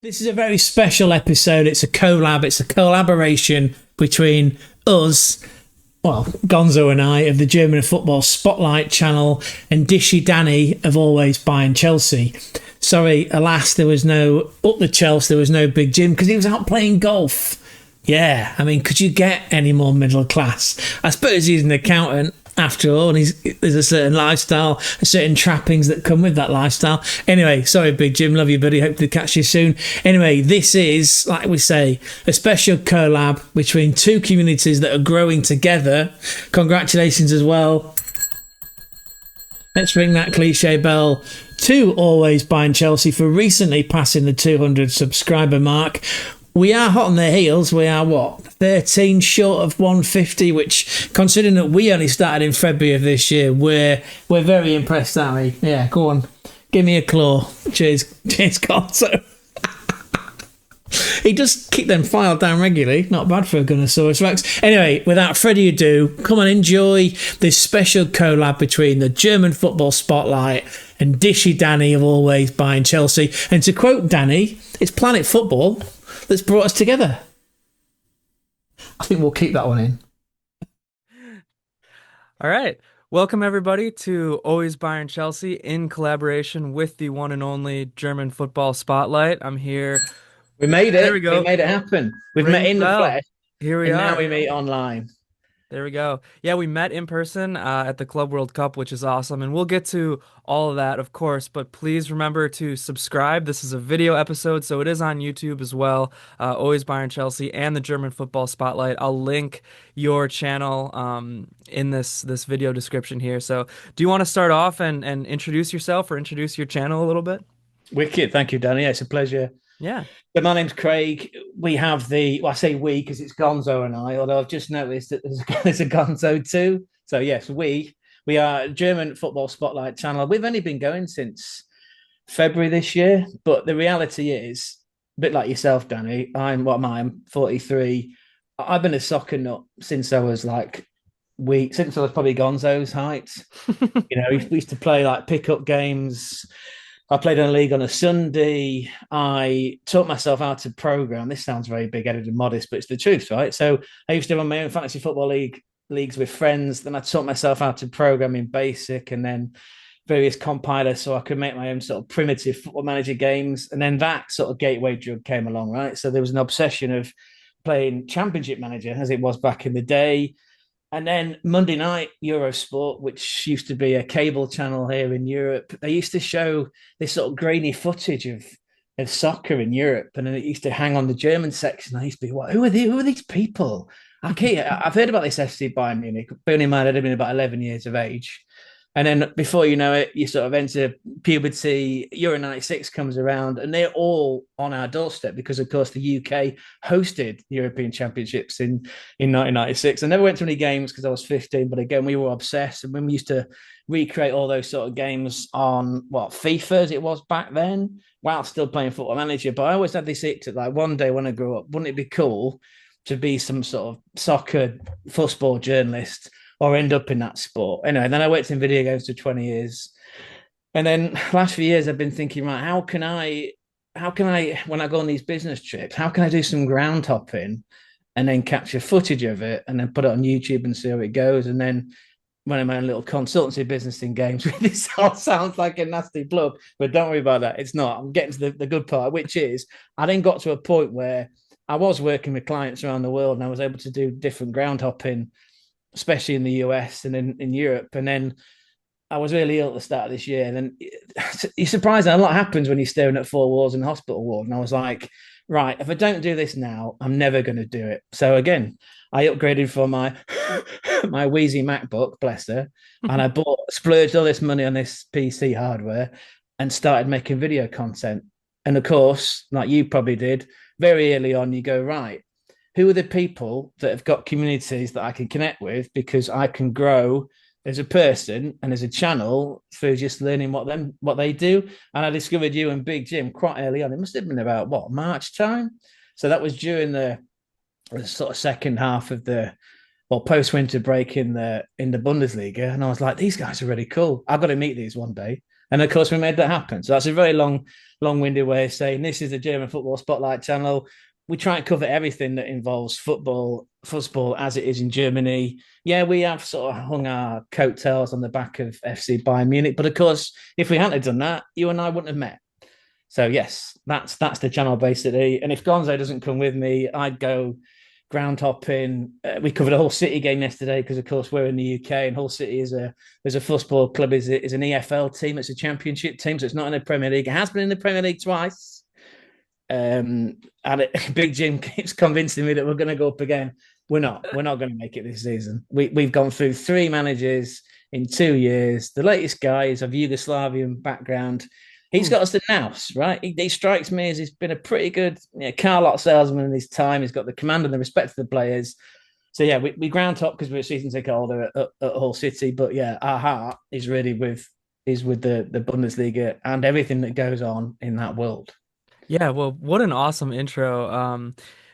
This is a very special episode. It's a collab. It's a collaboration between us, Gonzo and I of the German Football Spotlight channel and Dishy Danny of Always Bayern Chelsea. Sorry, alas, there was no up the Chelsea. There was no Big Jim because he was out playing golf. Yeah, I mean, could you get any more middle class? I suppose he's an accountant after all, and there's a certain lifestyle, certain trappings that come with that lifestyle. Anyway, sorry, Big Jim, love you, buddy. Hope to catch you soon. Anyway, this is, like we say, a special collab between two communities that are growing together. Congratulations as well. Let's ring that cliche bell to Always Bayern Chelsea for recently passing the 200 subscriber mark. We are hot on their heels. We are, 13 short of 150, which, considering that we only started in February of this year, we're very impressed, aren't we? Yeah, go on. Give me a claw. Cheers, Gonzo. He does keep them filed down regularly. Not bad for a Gunnosaurus Rex. Anyway, without further ado, come on, enjoy this special collab between the German Football Spotlight and Dishy Danny of Always Bayern Chelsea. And to quote Danny, it's Planet Football that's brought us together. I think we'll keep that one in. All right. Welcome, everybody, to Always Bayern Chelsea in collaboration with the one and only German Football Spotlight. I'm here. We made it. There we go. We made it happen. We've met in the flesh. Here we are. Now we meet online. There we go. Yeah, we met in person at the Club World Cup, which is awesome. And we'll get to all of that, of course. But please remember to subscribe. This is a video episode, so it is on YouTube as well. Always Bayern Chelsea and the German Football Spotlight. I'll link your channel in this video description here. So do you want to start off and introduce yourself or introduce your channel a little bit? Wicked. Thank you, Danny. It's a pleasure. Yeah. But my name's Craig. We have I say we because it's Gonzo and I, although I've just noticed that there's a Gonzo too. So yes, we are a German Football Spotlight channel. We've only been going since February this year, but the reality is, a bit like yourself, Danny, I'm 43. I've been a soccer nut since I was since I was probably Gonzo's height. We used to play like pickup games. I played in a league on a Sunday. I taught myself how to program. This sounds very big-headed and modest, but it's the truth, right? So I used to run my own fantasy football leagues with friends. Then I taught myself how to program in BASIC and then various compilers so I could make my own sort of primitive football manager games. And then that sort of gateway drug came along, right? So there was an obsession of playing Championship Manager as it was back in the day. And then Monday night, Eurosport, which used to be a cable channel here in Europe, they used to show this sort of grainy footage of soccer in Europe. And then it used to hang on the German section. I used to be, who are these people? I've heard about this FC Bayern Munich. Bearing in mind, I'd have been about 11 years of age. And then before you know it, you sort of enter puberty, Euro 96 comes around, and they're all on our doorstep because, of course, the UK hosted European Championships in 1996. I never went to any games because I was 15, but again, we were obsessed. And when we used to recreate all those sort of games on, FIFA as it was back then, while still playing Football Manager. But I always had this itch that, one day when I grew up, wouldn't it be cool to be some sort of soccer, fussball journalist or end up in that sport? Anyway, then I worked in video games for 20 years. And then last few years, I've been thinking, right, how can I, when I go on these business trips, how can I do some ground hopping and then capture footage of it and then put it on YouTube and see how it goes? And then run my own little consultancy business in games. This all sounds like a nasty plug, but don't worry about that. It's not. I'm getting to the good part, which is I then got to a point where I was working with clients around the world and I was able to do different ground hopping, especially in the US and in Europe. And then I was really ill at the start of this year. And then you're surprised that a lot happens when you're staring at four walls in a hospital ward. And I was like, right, if I don't do this now, I'm never going to do it. So again, I upgraded for my my wheezy MacBook, bless her, and I splurged all this money on this PC hardware and started making video content. And of course, like you probably did, very early on, you go, right, who are the people that have got communities that I can connect with because I can grow as a person and as a channel through just learning what they do. And I discovered you and Big Jim quite early on. It must have been about March time. So that was during the sort of second half of the post winter break in the Bundesliga. And I was like, these guys are really cool. I've got to meet these one day. And of course, we made that happen. So that's a very long-winded way of saying this is the German Football Spotlight channel. We try and cover everything that involves football, fussball, as it is in Germany. Yeah, we have sort of hung our coattails on the back of FC Bayern Munich. But of course, if we hadn't done that, you and I wouldn't have met. So yes, that's the channel basically. And if Gonzo doesn't come with me, I'd go ground hopping. We covered a Hull City game yesterday because, of course, we're in the UK, and Hull City is a fussball club, is an EFL team. It's a championship team, so it's not in the Premier League. It has been in the Premier League twice. Big Jim keeps convincing me that we're going to go up again. We're not. We're not going to make it this season. We've gone through 3 managers in 2 years. The latest guy is of Yugoslavian background. He's got us the nous, right? He strikes me as he's been a pretty good car lot salesman in his time. He's got the command and the respect of the players. So yeah, we ground top because we're a season ticket holder at Hull City. But yeah, our heart is really with the Bundesliga and everything that goes on in that world. Yeah, well, what an awesome intro.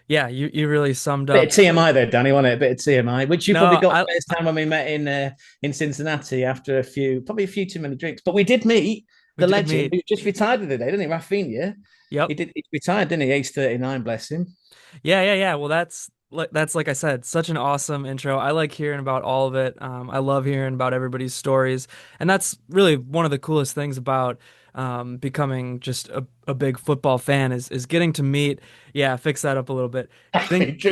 Yeah, you really summed Bit up. of TMI there, Danny, wasn't it? A bit of TMI, which you probably No, got first time when we met in Cincinnati after probably a few too many drinks. But we did meet we the did legend meet. who just retired the other day, didn't he? Rafinha. Yep. He retired, didn't he? Age 39, bless him. Yeah. Well, that's like I said, such an awesome intro. I like hearing about all of it. I love hearing about everybody's stories, and that's really one of the coolest things about becoming just a big football fan is getting to meet. Yeah, fix that up a little bit. Think,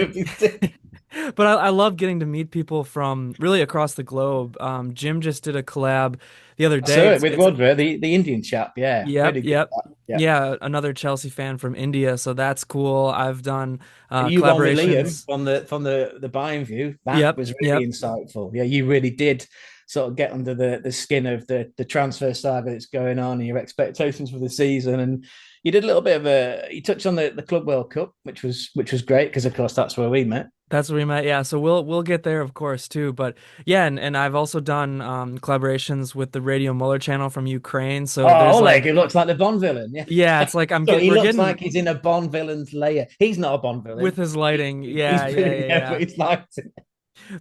but I love getting to meet people from really across the globe. Jim just did a collab the other I saw day. it with Rodra, the Indian chap. Yeah, Yep, really good. yep. Yeah. Yeah, another Chelsea fan from India, so that's cool. I've done And you on with Liam collaborations. from the Bayern view. That Yep, was yep. really insightful. Yeah, you really did sort of get under the skin of the transfer saga that's going on and your expectations for the season. And you did a little bit of you touched on the Club World Cup, which was great because of course that's where we met. That's where we met. Yeah, so we'll get there, of course, too. But yeah, and I've also done collaborations with the Radio Muller channel from Ukraine. So Oh, there's Oleg, like, he looks like the Bond villain. Yeah. yeah, it's like So he we're looks getting like he's in a Bond villain's layer. He's not a Bond with villain. his lighting. He's Yeah, yeah, brilliant, yeah, yeah, but yeah. it's like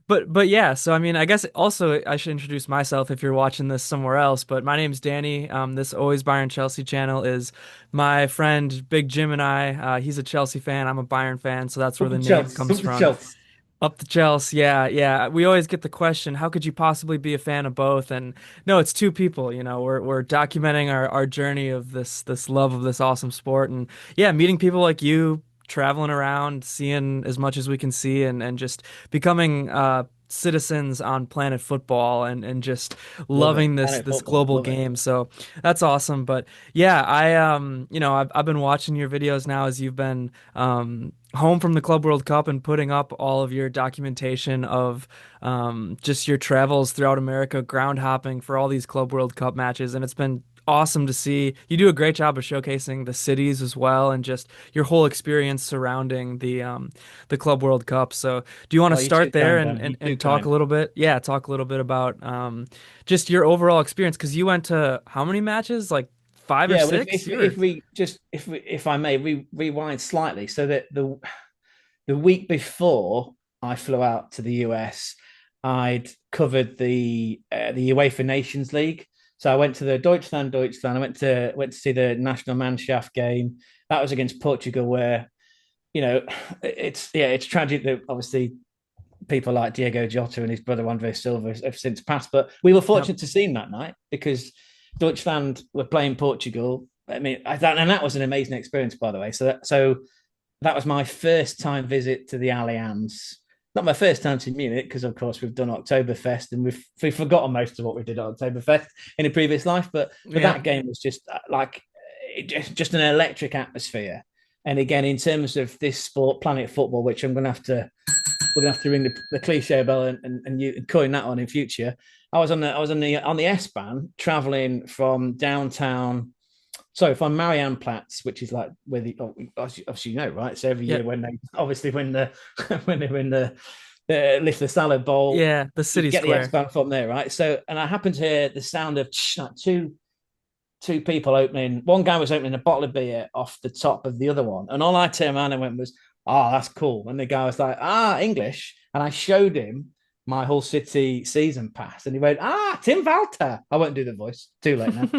But yeah, so I mean, I guess also I should introduce myself if you're watching this somewhere else. But my name's Danny. This Always Bayern Chelsea channel is my friend Big Jim and I. He's a Chelsea fan. I'm a Bayern fan, so that's where up the the name Chelsea, comes up the from. Chelsea. Up the Chels, yeah, yeah. We always get the question, how could you possibly be a fan of both? And no, it's two people, we're documenting our journey of this love of this awesome sport. And yeah, meeting people like you, traveling around, seeing as much as we can see and just becoming citizens on planet football and just Love it. loving this Planet this football. global Love it. game. So that's awesome. But yeah, I've been watching your videos now as you've been home from the Club World Cup and putting up all of your documentation of just your travels throughout America, ground hopping for all these Club World Cup matches, and it's been awesome to see. You do a great job of showcasing the cities as well and just your whole experience surrounding the Club World Cup. So do you want Oh, to you're too start there kind, and, Dan. and, You're too and talk a kind. little bit? Yeah, talk a little bit about just your overall experience because you went to how many matches? Like five or Yeah, well, six? You were if I may rewind slightly, so that the week before I flew out to the US, I'd covered the UEFA Nations League. So I went to the Deutschland. I went to see the National Mannschaft game. That was against Portugal, where it's tragic that obviously people like Diego Jota and his brother Andre Silva have since passed. But we were Yep. fortunate to see him that night because Deutschland were playing Portugal. I mean, and that was an amazing experience, by the way. So that was my first time visit to the Allianz. Not my first time to Munich, because of course we've done Oktoberfest and we've forgotten most of what we did at Oktoberfest in a previous life. But Yeah. that game was just like just an electric atmosphere. And again, in terms of this sport, Planet Football, which we're gonna have to ring the cliche bell and you coin that on in future. I was on the S-Bahn traveling from downtown. So from Mariannplatz, which is like where obviously right. So every Yeah. year when they obviously when the when they win the lift the salad bowl, Yeah, the you city get the square. S-Bahn from there, right? So and I happened to hear the sound of like two people opening. One guy was opening a bottle of beer off the top of the other one, and all I turned around and went was, "Oh, that's cool." And the guy was like, English," and I showed him my Hull City season pass, and he went, Tim Walter. I won't do the voice. Too late now.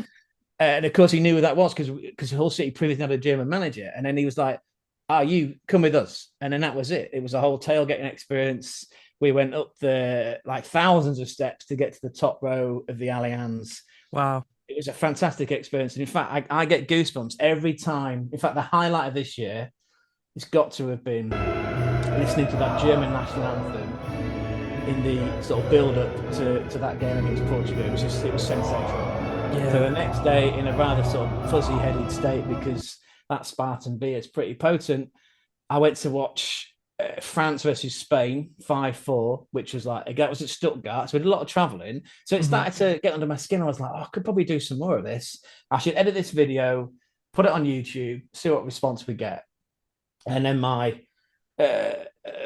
And of course, he knew who that was because Hull City previously had a German manager. And then he was like, "Ah, you come with us." And then that was it. It was a whole tailgating experience. We went up the like thousands of steps to get to the top row of the Allianz. Wow. It was a fantastic experience. And in fact, I get goosebumps every time. In fact, the highlight of this year has got to have been listening to that German national anthem in the sort of build up to that game against Portugal. It was sensational. So the Yeah. next day, in a rather sort of fuzzy headed state, because that Spartan beer is pretty potent, I went to watch France versus Spain 5-4, which was like, again, it was at Stuttgart. So we did a lot of traveling. So it Hmm. started to get under my skin. I was like, oh, I could probably do some more of this. I should edit this video, put it on YouTube, see what response we get. And then uh,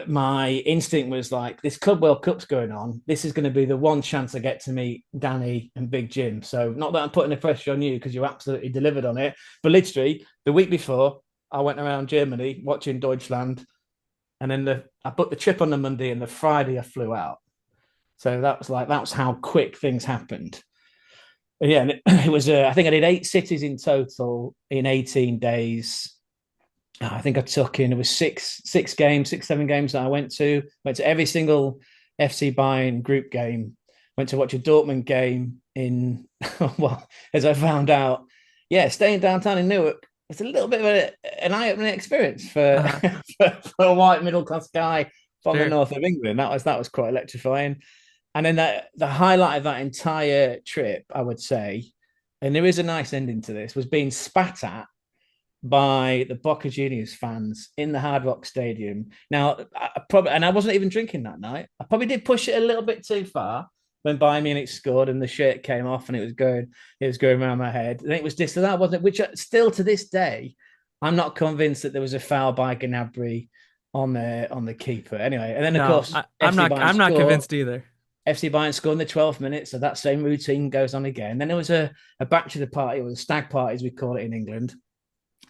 my instinct was like, this Club World Cup's going on. This is going to be the one chance I get to meet Danny and Big Jim. So not that I'm putting the pressure on you because you absolutely delivered on it, but literally the week before, I went around Germany watching Deutschland, and then I booked the trip on the Monday, and the Friday I flew out. So that was how quick things happened. And yeah, and it was. I think I did 8 cities in total in 18 days. I think I took in, it was six games, 6, 7 games that I went to every single FC Bayern group game, went to watch a Dortmund game in, well, as I found out, yeah, staying downtown in Newark, it's a little bit of an eye-opening experience for, Uh, for a white middle-class guy from the sure. north of England. That was quite electrifying. And then the highlight of that entire trip, I would say, and there is a nice ending to this, was being spat at by the Boca Juniors fans in the Hard Rock Stadium. Now, and I wasn't even drinking that night. I probably did push it a little bit too far when Bayern Munich scored and the shirt came off and it was going around my head. And it was this and that, wasn't it? Which still to this day, I'm not convinced that there was a foul by Gnabry on the keeper. Anyway, and then of No, course I'm FC not. Bayern I'm not score. convinced either. FC Bayern score in the 12th minute, so that same routine goes on again. Then there was a bachelor party, or a stag party, as we call it in England,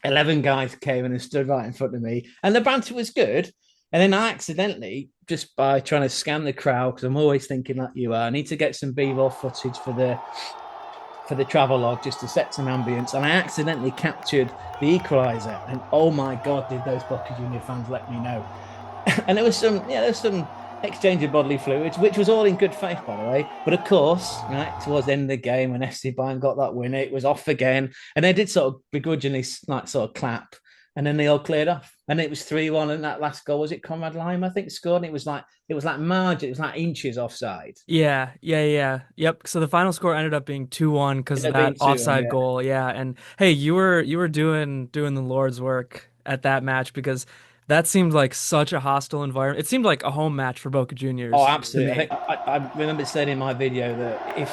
11 guys came in and stood right in front of me, and the banter was good. And then I accidentally, just by trying to scan the crowd, because I'm always thinking like you are, I need to get some B-roll footage for the travel log just to set some ambience. And I accidentally captured the equaliser, and oh my god, did those Boca Junior fans let me know? And there was some exchange of bodily fluids, which was all in good faith, by the way. But of course, right towards the end of the game, when FC Bayern got that win, it was off again, and they did sort of begrudgingly like sort of clap, and then they all cleared off, and it was 3-1. And that last goal, was it Conrad Lime? I think scored. And it was like margin, it was like inches offside. Yeah, yeah, yeah. Yep. So the final score ended up being 2-1 because It of had that been 2-1, offside yeah. goal. Yeah. And hey, you were doing the Lord's work at that match because that seemed like such a hostile environment. It seemed like a home match for Boca Oh, Juniors to absolutely. I me. think I remember saying in my video that if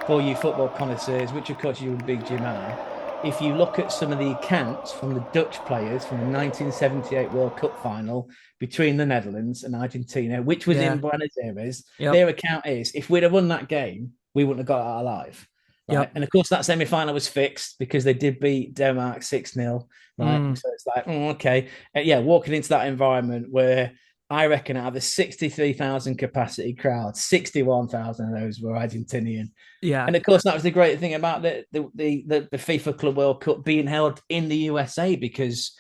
for you football connoisseurs, which of course you and Big Jim are, if you look at some of the accounts from the Dutch players from the 1978 World Cup final between the Netherlands and Argentina, which was in Yeah. Buenos Aires, Yep. their account is if we'd have won that game, we wouldn't have got out alive. Right. Yep. And of course, that semi final was fixed because they did beat Denmark 6-0. Right. Mm. So it's like, okay. Yeah, walking into that environment where I reckon out of the 63,000 capacity crowd, 61,000 of those were Argentinian. Yeah. And of course, that was the great thing about the FIFA Club World Cup being held in the USA, because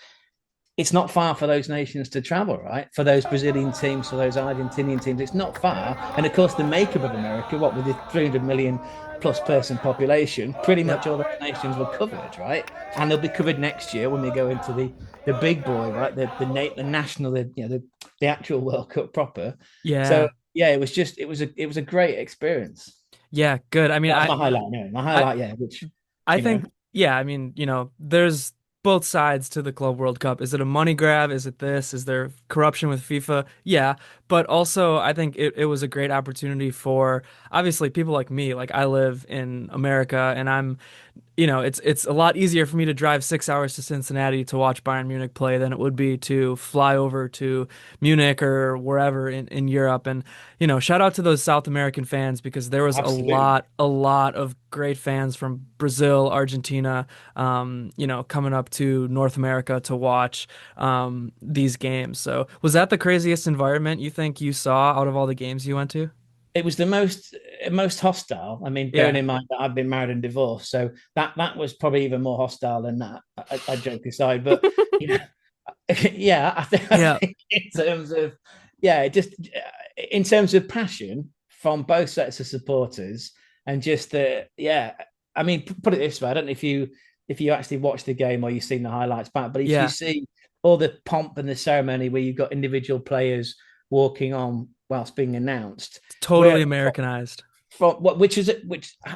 it's not far for those nations to travel, right? For those Brazilian teams, for those Argentinian teams, it's not far. And of course, the makeup of America, what with the 300 million plus person population, pretty Yep. much all those nations were covered, right? And they'll be covered next year when we go into the big boy, right? The national, the actual World Cup proper. So Yeah. yeah, it was a great experience. Yeah. Good. I mean, That's my highlight. No, my I, highlight, yeah, which I you know, think, yeah, I mean, there's both sides to the Club World Cup. Is it a money grab? Is it this? Is there corruption with FIFA? Yeah. But also, I think it was a great opportunity for obviously people like me. Like, I live in America and it's a lot easier for me to drive 6 hours to Cincinnati to watch Bayern Munich play than it would be to fly over to Munich or wherever in Europe. And, shout out to those South American fans because there was absolutely. a lot of great fans from Brazil, Argentina, coming up to North America to watch these games. So was that the craziest environment you think you saw out of all the games you went to? It was the most. most hostile. I mean, bearing Yeah. in mind that I've been married and divorced, so that was probably even more hostile than that. I joke aside, but you know, yeah, I Yeah. think in terms of just in terms of passion from both sets of supporters, and just the I mean, put it this way: I don't know if you actually watch the game or you've seen the highlights back, but if you Yeah. see all the pomp and the ceremony where you've got individual players walking on whilst being announced, Totally where Americanized. from what which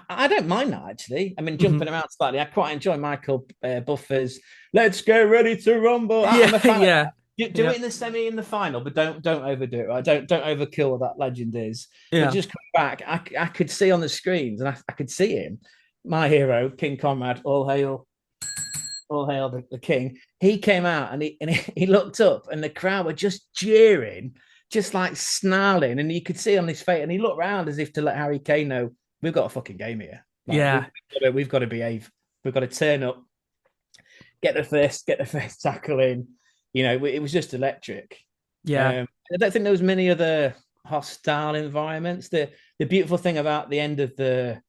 I don't mind that actually. I mean, Hmm. jumping around slightly, I quite enjoy Michael Buffer's "Let's get ready to rumble." Yeah. I'm a fan of Yeah. that. Do it Yep. in the semi, in the final, but don't overdo it. Right? Don't overkill what that legend is. But Yeah. just come back. I could see on the screens, and I could see him, my hero, King Conrad. All hail the king. He came out and he looked up, and the crowd were just jeering, just like snarling, and you could see on his face. And he looked around as if to let Harry Kane know we've got a fucking game here. Like Yeah. we've got to behave. We've got to turn up, get the first tackle in. You know, it was just electric. Yeah. I don't think there was many other hostile environments. The beautiful thing about the end of the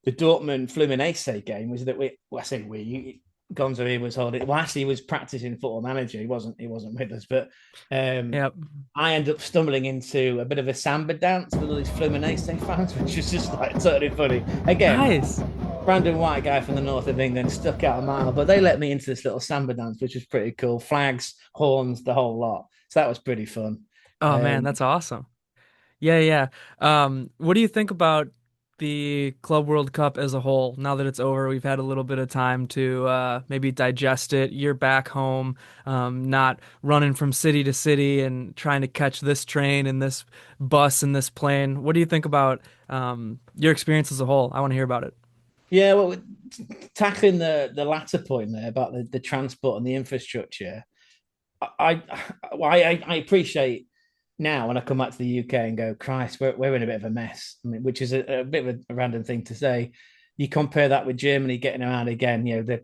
Dortmund Fluminense game was that I say Gonzo here was holding. Well, actually, he was practicing Football Manager. He wasn't with us, but Yep. I ended up stumbling into a bit of a samba dance with all these Fluminense fans, which was just like totally funny. Again, Nice. Brandon White guy from the north of England stuck out a mile, but they let me into this little samba dance, which was pretty cool. Flags, horns, the whole lot. So that was pretty fun. Oh man, Um, that's awesome. Yeah, yeah. What do you think about the Club World Cup as a whole? Now that it's over, we've had a little bit of time to maybe digest it. You're back home, not running from city to city and trying to catch this train and this bus and this plane. What do you think about your experience as a whole? I want to hear about it. yeah, well, tackling the latter point there about the transport and the infrastructure, I, I appreciate now when I come back to the UK and go, Christ, we're in a bit of a mess. I mean, which is a bit of a random thing to say. You compare that with Germany getting around again. You know,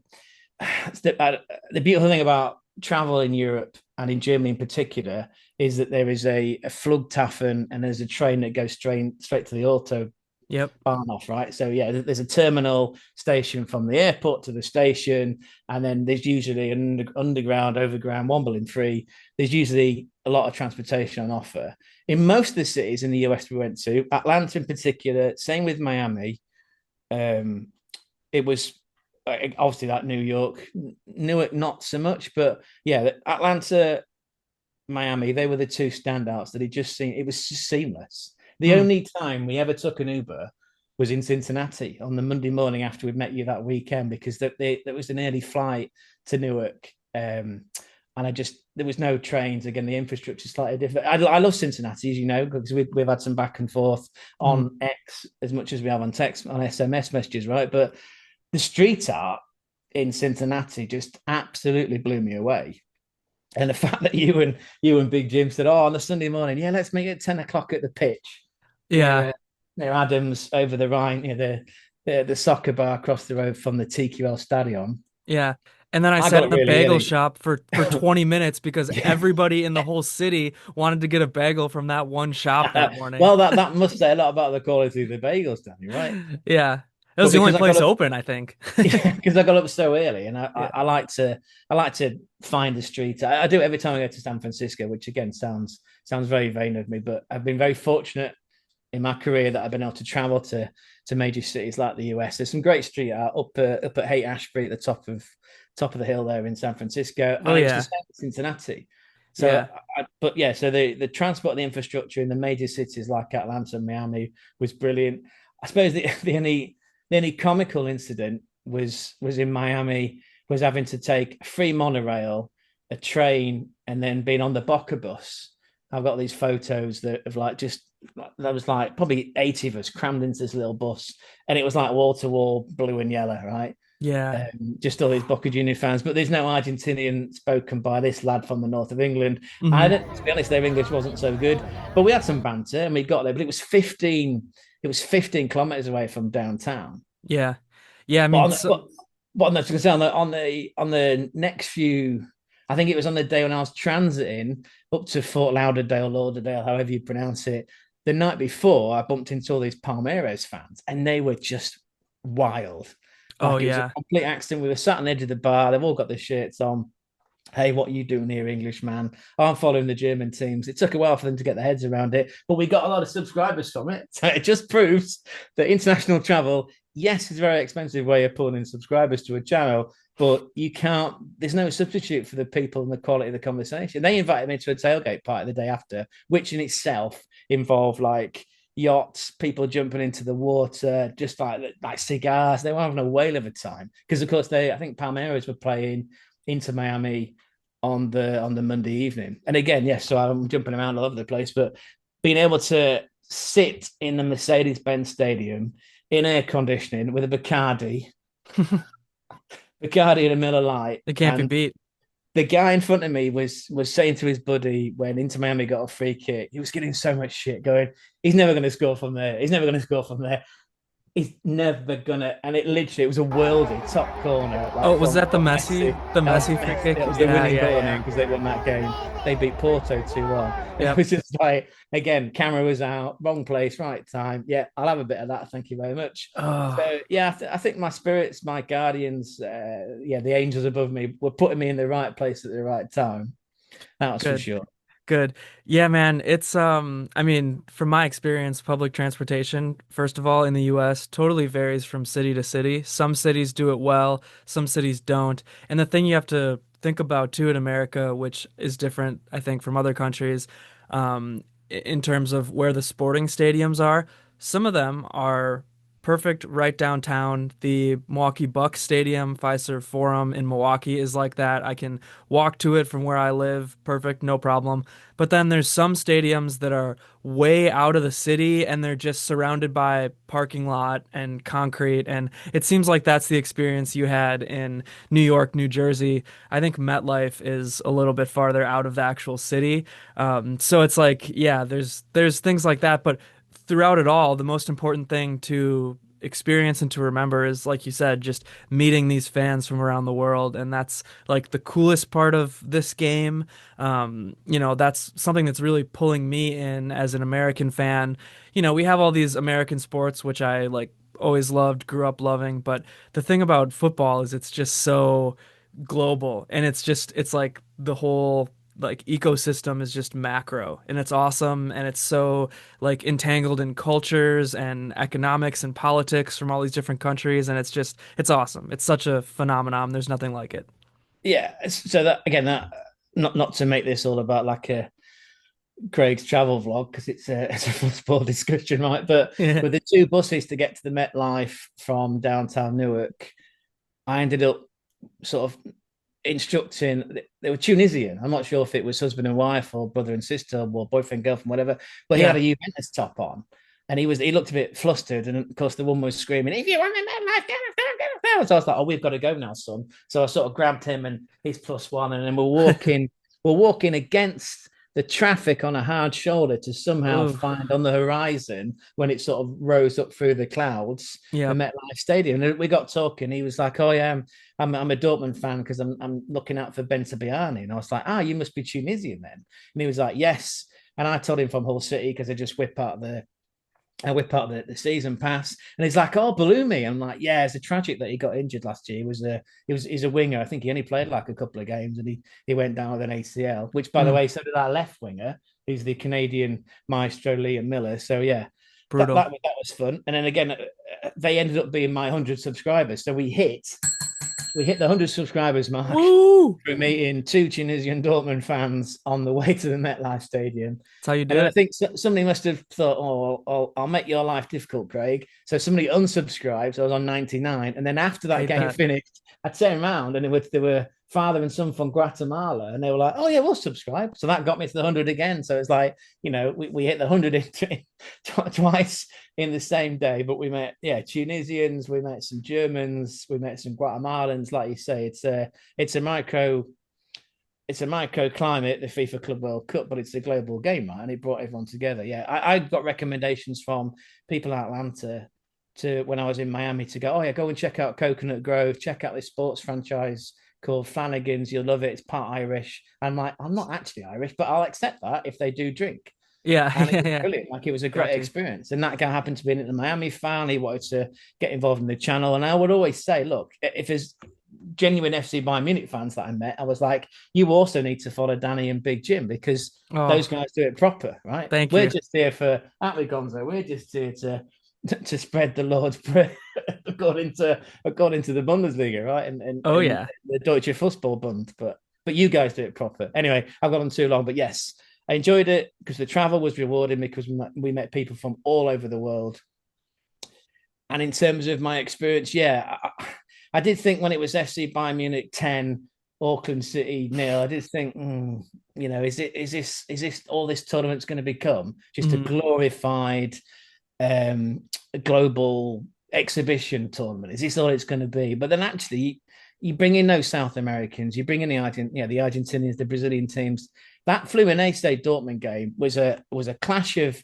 the beautiful thing about travel in Europe and in Germany in particular is that there is a Flughafen and there's a train that goes straight to the auto Yep. Bahnhof, right? So yeah, there's a terminal station from the airport to the station, and then there's usually an underground, overground, wobbling free. There's usually a lot of transportation on offer. In most of the cities in the US we went to, Atlanta in particular, same with Miami. Um, it was obviously like New York, Newark not so much, but yeah, Atlanta, Miami, they were the two standouts that it was just seamless. The Hmm. only time we ever took an Uber was in Cincinnati on the Monday morning after we'd met you that weekend because there was an early flight to Newark. And there was no trains. Again, the infrastructure is slightly different. I love Cincinnati, as you know, because we've had some back and forth Hmm. on X as much as we have on text, on SMS messages, right? But the street art in Cincinnati just absolutely blew me away. And the fact that you and Big Jim said, "Oh, on the Sunday morning, yeah, let's meet at 10 o'clock at the pitch Yeah. near Adams over the Rhine, the soccer bar across the road from the TQL Stadion." Yeah. And then I I sat got in up the really bagel early. shop for 20 minutes because Yeah. everybody in the whole city wanted to get a bagel from that one shop that morning. Well, that must say a lot about the quality of the bagels, Danny, right? Yeah. It was But the only because I got place up, open, I think. because I got up so early, and Yeah. I like to find the street. I do it every time I go to San Francisco, which again sounds very vain of me, but I've been very fortunate in my career that I've been able to travel to major cities like the US. There's some great street art up at Haight Ashbury at the top of the hill there in San Francisco, Oh and it was the yeah. same in Cincinnati. So, Yeah. but yeah, so the transport, the infrastructure in the major cities like Atlanta and Miami was brilliant. I suppose the only comical incident was in Miami was having to take a free monorail, a train, and then being on the Boca bus. I've got these photos that of like just there was like probably 80 of us crammed into this little bus, and it was like wall to wall blue and yellow, right? Yeah. Just all these Boca Junior fans, but there's no Argentinian spoken by this lad from the north of England. I Hmm. don't, to be honest, their English wasn't so good, but we had some banter and we got there. But it was 15 kilometers away from downtown. Yeah. Yeah. I But mean, on the, but on the, say on the next few, I think it was on the day when I was transiting up to Fort Lauderdale, however you pronounce it. the night before, I bumped into all these Palmeiras fans, and they were just wild. Oh Like it was a yeah. complete accident. We were sat on the edge of the bar. They've all got their shirts on. Hey, what are you doing here, Englishman? I'm following the German teams. It took a while for them to get their heads around it, but we got a lot of subscribers from it. So it just proves that international travel, yes, is a very expensive way of pulling in subscribers to a channel, but you can't, there's no substitute for the people and the quality of the conversation. They invited me to a tailgate party the day after, which in itself involved like yachts, people jumping into the water, just like cigars. They were having a whale of a time because, of course, I think Palmeiras were playing into Miami on the Monday evening. And again, yes, so I'm jumping around all over the place, but being able to sit in the Mercedes-Benz Stadium in air conditioning with a Bacardi and a Miller Lite, It can't be and beat. the guy in front of me was saying to his buddy when Inter Miami got a free kick, he was getting so much shit going. He's never going to score from there. He's never going to score from there. He's never gonna. And it was a worldy top corner, Oh, like was that from Messi. The That was Messi free kick? it was the Yeah, winning yeah, goal yeah. because they won that game. They beat Porto 2-1. It Yep. was just like, again, camera was out, wrong place, right time. Yeah, I'll have a bit of that. Thank you very much. Oh, So yeah, I think my spirits, my guardians, yeah, the angels above me were putting me in the right place at the right time. That was for good. sure. Good. Yeah, man. It's I mean, from my experience, public transportation, first of all, in the US, totally varies from city to city. Some cities do it well, some cities don't. And the thing you have to think about too in America, which is different, I think, from other countries, in terms of where the sporting stadiums are, some of them are perfect right downtown. The Milwaukee Bucks Stadium, Fiserv Forum in Milwaukee is like that. I can walk to it from where I live, perfect, no problem. But then there's some stadiums that are way out of the city and they're just surrounded by parking lot and concrete. And it seems like that's the experience you had in New York, New Jersey. I think MetLife is a little bit farther out of the actual city. So it's like, yeah, there's things like that. But throughout it all, the most important thing to experience and to remember is, like you said, just meeting these fans from around the world. And that's like the coolest part of this game. That's something that's really pulling me in as an American fan. We have all these American sports, which I like always loved, grew up loving. But the thing about football is it's just so global and it's like the whole like ecosystem is just macro and it's awesome and it's so like entangled in cultures and economics and politics from all these different countries and it's awesome. It's such a phenomenon. There's nothing like it. Yeah. So that again, that not to make this all about like a Craig's travel vlog because it's a football discussion, right? But Yeah. with the two buses to get to the MetLife from downtown Newark, I ended up sort of instructing. They were Tunisian. I'm not sure if it was husband and wife or brother and sister or boyfriend girlfriend, whatever. But he had Yeah. a Juventus top on, and he looked a bit flustered. And of course, the woman was screaming, "If you want the MetLife, go, go, go, go!" So I was like, "Oh, we've got to go now, son." So I sort of grabbed him and he's +1, and then we're walking. We're walking against the traffic on a hard shoulder to somehow Oh, find on the horizon when it sort of rose up through the clouds the yeah. MetLife Stadium. And we got talking. He was like, "Oh yeah, I'm a Dortmund fan because I'm looking out for Ben Tabiani." And I was like, "Ah, you must be Tunisian then." And he was like, "Yes." And I told him from Hull City because I just whip out the season pass, and he's like, "Oh, Balumi." I'm like, "Yeah, it's a tragic that he got injured last year. He's a winger. I think he only played like a couple of games, and he went down with an ACL. Which, by the Mm, way, so did our left winger, who's the Canadian maestro Liam Miller. So yeah, brutal. that was fun. And then again, they ended up being my 100 subscribers. So we hit the 100 subscribers mark Woo! through meeting two Tunisian Dortmund fans on the way to the MetLife Stadium. That's how you And do then I it. think somebody must have thought, "Oh, I'll make your life difficult, Craig." So somebody unsubscribed. So I was on 99. And then after that Hate game that. finished, I turned around and there were father and son from Guatemala. And they were like, "Oh, yeah, we'll subscribe." So that got me to the 100 again. So it's like, we hit the 100 twice in the same day. But we met, yeah, Tunisians, we met some Germans, we met some Guatemalans. Like you say, it's a micro microclimate, the FIFA Club World Cup, but it's a global game, right? And it brought everyone together. Yeah, I got recommendations from people in Atlanta to when I was in Miami to go, "Oh yeah, go and check out Coconut Grove, check out this sports franchise called Flanagan's. You'll love it. It's part Irish." I'm like, "I'm not actually Irish, but I'll accept that if they do drink." Yeah, And it yeah, was yeah. brilliant. Like it was a Got great to. experience. And that guy happened to be in the Miami fan. He wanted to get involved in the channel. And I would always say, look, if there's genuine FC Bayern Munich fans that I met, I was like, you also need to follow Danny and Big Jim because Oh, those guys do it proper, right? thank We're you. just here for, aren't we, Gonzo? We're just here to spread the Lord's prayer according to the Bundesliga, right? Oh And yeah. the Deutsche Fußball Bund, but you guys do it proper. Anyway, I've gone on too long, but yes, I enjoyed it because the travel was rewarding because we met people from all over the world. And in terms of my experience, yeah, I did think when it was FC Bayern Munich 10, Auckland City nil, I did think, is this all this tournament's going to become? Just a Mhm. glorified um, global exhibition tournament? Is this all it's going to be? But then actually, you bring in those South Americans, you bring in the Argentinians, the Brazilian teams. That Fluminense Dortmund game was a clash of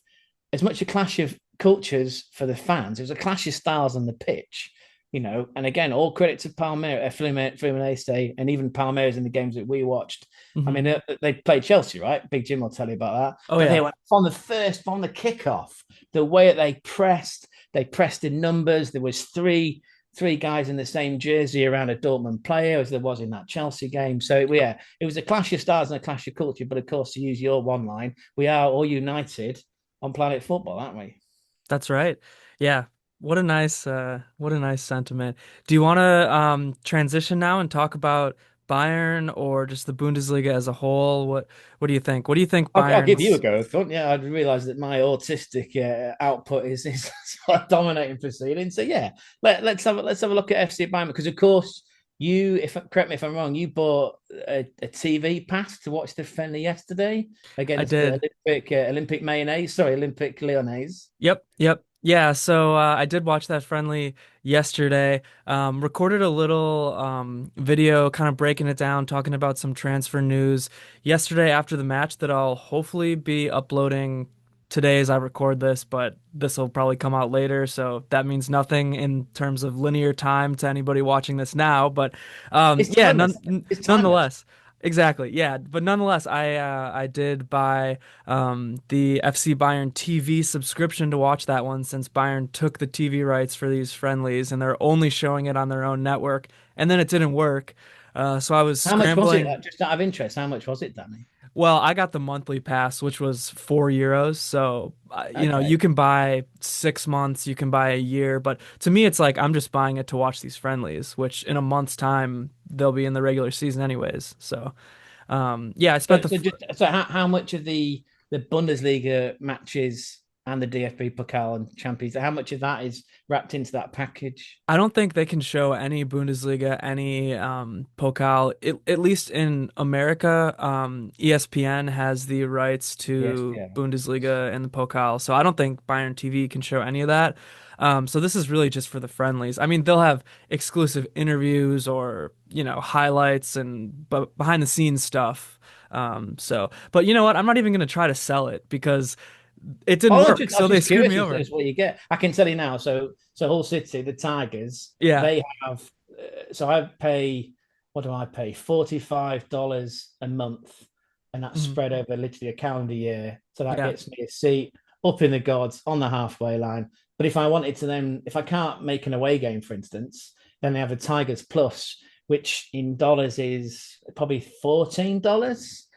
as much a clash of cultures for the fans. It was a clash of styles on the pitch. And again, all credit to Fluminense, and even Palmeiras in the games that we watched. I Mhm. mean, they played Chelsea, right? Big Jim will tell you about that. Oh But they yeah. went from the kickoff, the way that they pressed in numbers. There was three guys in the same jersey around a Dortmund player as there was in that Chelsea game. So yeah, it was a clash of styles and a clash of culture. But of course, to use your one line, we are all united on planet football, aren't we? That's right. Yeah. What a nice sentiment. Do you want to transition now and talk about Bayern or just the Bundesliga as a whole? What do you think? What do you think I'll give you a Bayern's go. Yeah, I realised that my autistic output is sort of dominating proceeding. So yeah, let's have a look at FC Bayern because of course you, if correct me if I'm wrong, you bought a TV pass to watch the friendly yesterday I against did. Olympic Mayonnaise. Sorry, Olympic Lyonnais. Yep, yep. Yeah, so I did watch that friendly yesterday. Recorded a little video kind of breaking it down, talking about some transfer news yesterday after the match that I'll hopefully be uploading today as I record this, but this will probably come out later, so that means nothing in terms of linear time to anybody watching this now. But It's yeah, timeless. It's timeless. nonetheless. Exactly. Yeah, but nonetheless, I did buy the FC Bayern TV subscription to watch that one since Bayern took the TV rights for these friendlies and they're only showing it on their own network. And then it didn't work. So I was How much was it? scrambling. Just out of interest, how much was it, Danny? Well, I got the monthly pass, which was €4. So, Okay. you can buy 6 months, you can buy a year. But to me, it's like I'm just buying it to watch these friendlies, which in a month's time, they'll be in the regular season anyways. So, yeah, I spent So, the. so just so how much of the Bundesliga matches and the DFB Pokal and Champions, how much of that is wrapped into that package? I don't think they can show any Bundesliga, any Pokal, at least in America. ESPN has the rights Yes, to yeah. Bundesliga and the Pokal, so I don't think Bayern TV can show any of that. So this is really just for the friendlies. I mean, they'll have exclusive interviews or highlights and behind the scenes stuff. But you know what? I'm not even gonna try to sell it because it didn't Oh, work, I was so they just screwed curious me over. as what you get. I can tell you now. So Hull City, the Tigers, Yeah. they have. So I pay. What do I pay? $45 a month, and that's Mhm. spread over literally a calendar year. So that Yeah. gets me a seat up in the gods on the halfway line. But if I wanted to, then if I can't make an away game, for instance, then they have a Tigers Plus, which in dollars is probably $14.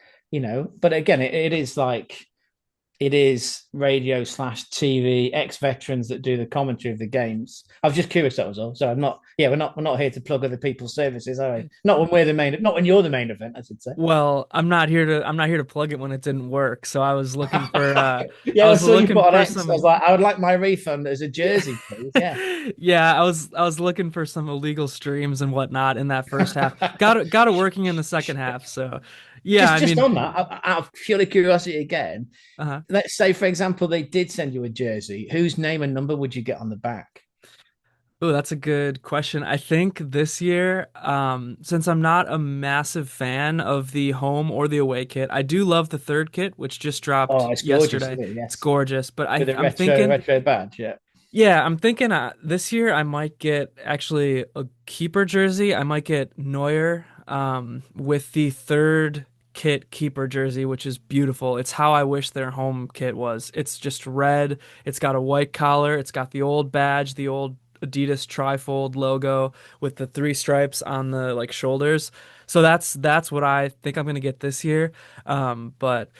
But again, it is like it is radio/TV ex-veterans that do the commentary of the games. I was just curious, that was all. So I'm not. Yeah, we're not here to plug other people's services, are we? Not when we're the main. Not when you're the main event, I should say. Well, I'm not here to plug it when it didn't work. So I was looking for I Yeah, I was saw you looking put on for X. I was some like, I would like my refund as a yeah. jersey, please. Yeah. Yeah, I was looking for some illegal streams and whatnot in that first half. Got it working in the second half. So yeah, just I just mean, on that, out of purely curiosity again, uh let's say, for example, they did send you a jersey. Whose name and number would you get on the back? Oh, that's a good question. I think this year, since I'm not a massive fan of the home or the away kit, I do love the third kit, which just dropped Oh, it's gorgeous, yesterday. isn't it? It's Yes, gorgeous, but with a I'm retro thinking. retro badge. Yeah. Yeah, I'm thinking this year I might get actually a keeper jersey. I might get Neuer with the third kit keeper jersey, which is beautiful. It's how I wish their home kit was. It's just red. It's got a white collar. It's got the old badge, the old Adidas trifold logo with the three stripes on the like shoulders. So that's what I think I'm gonna get this year. But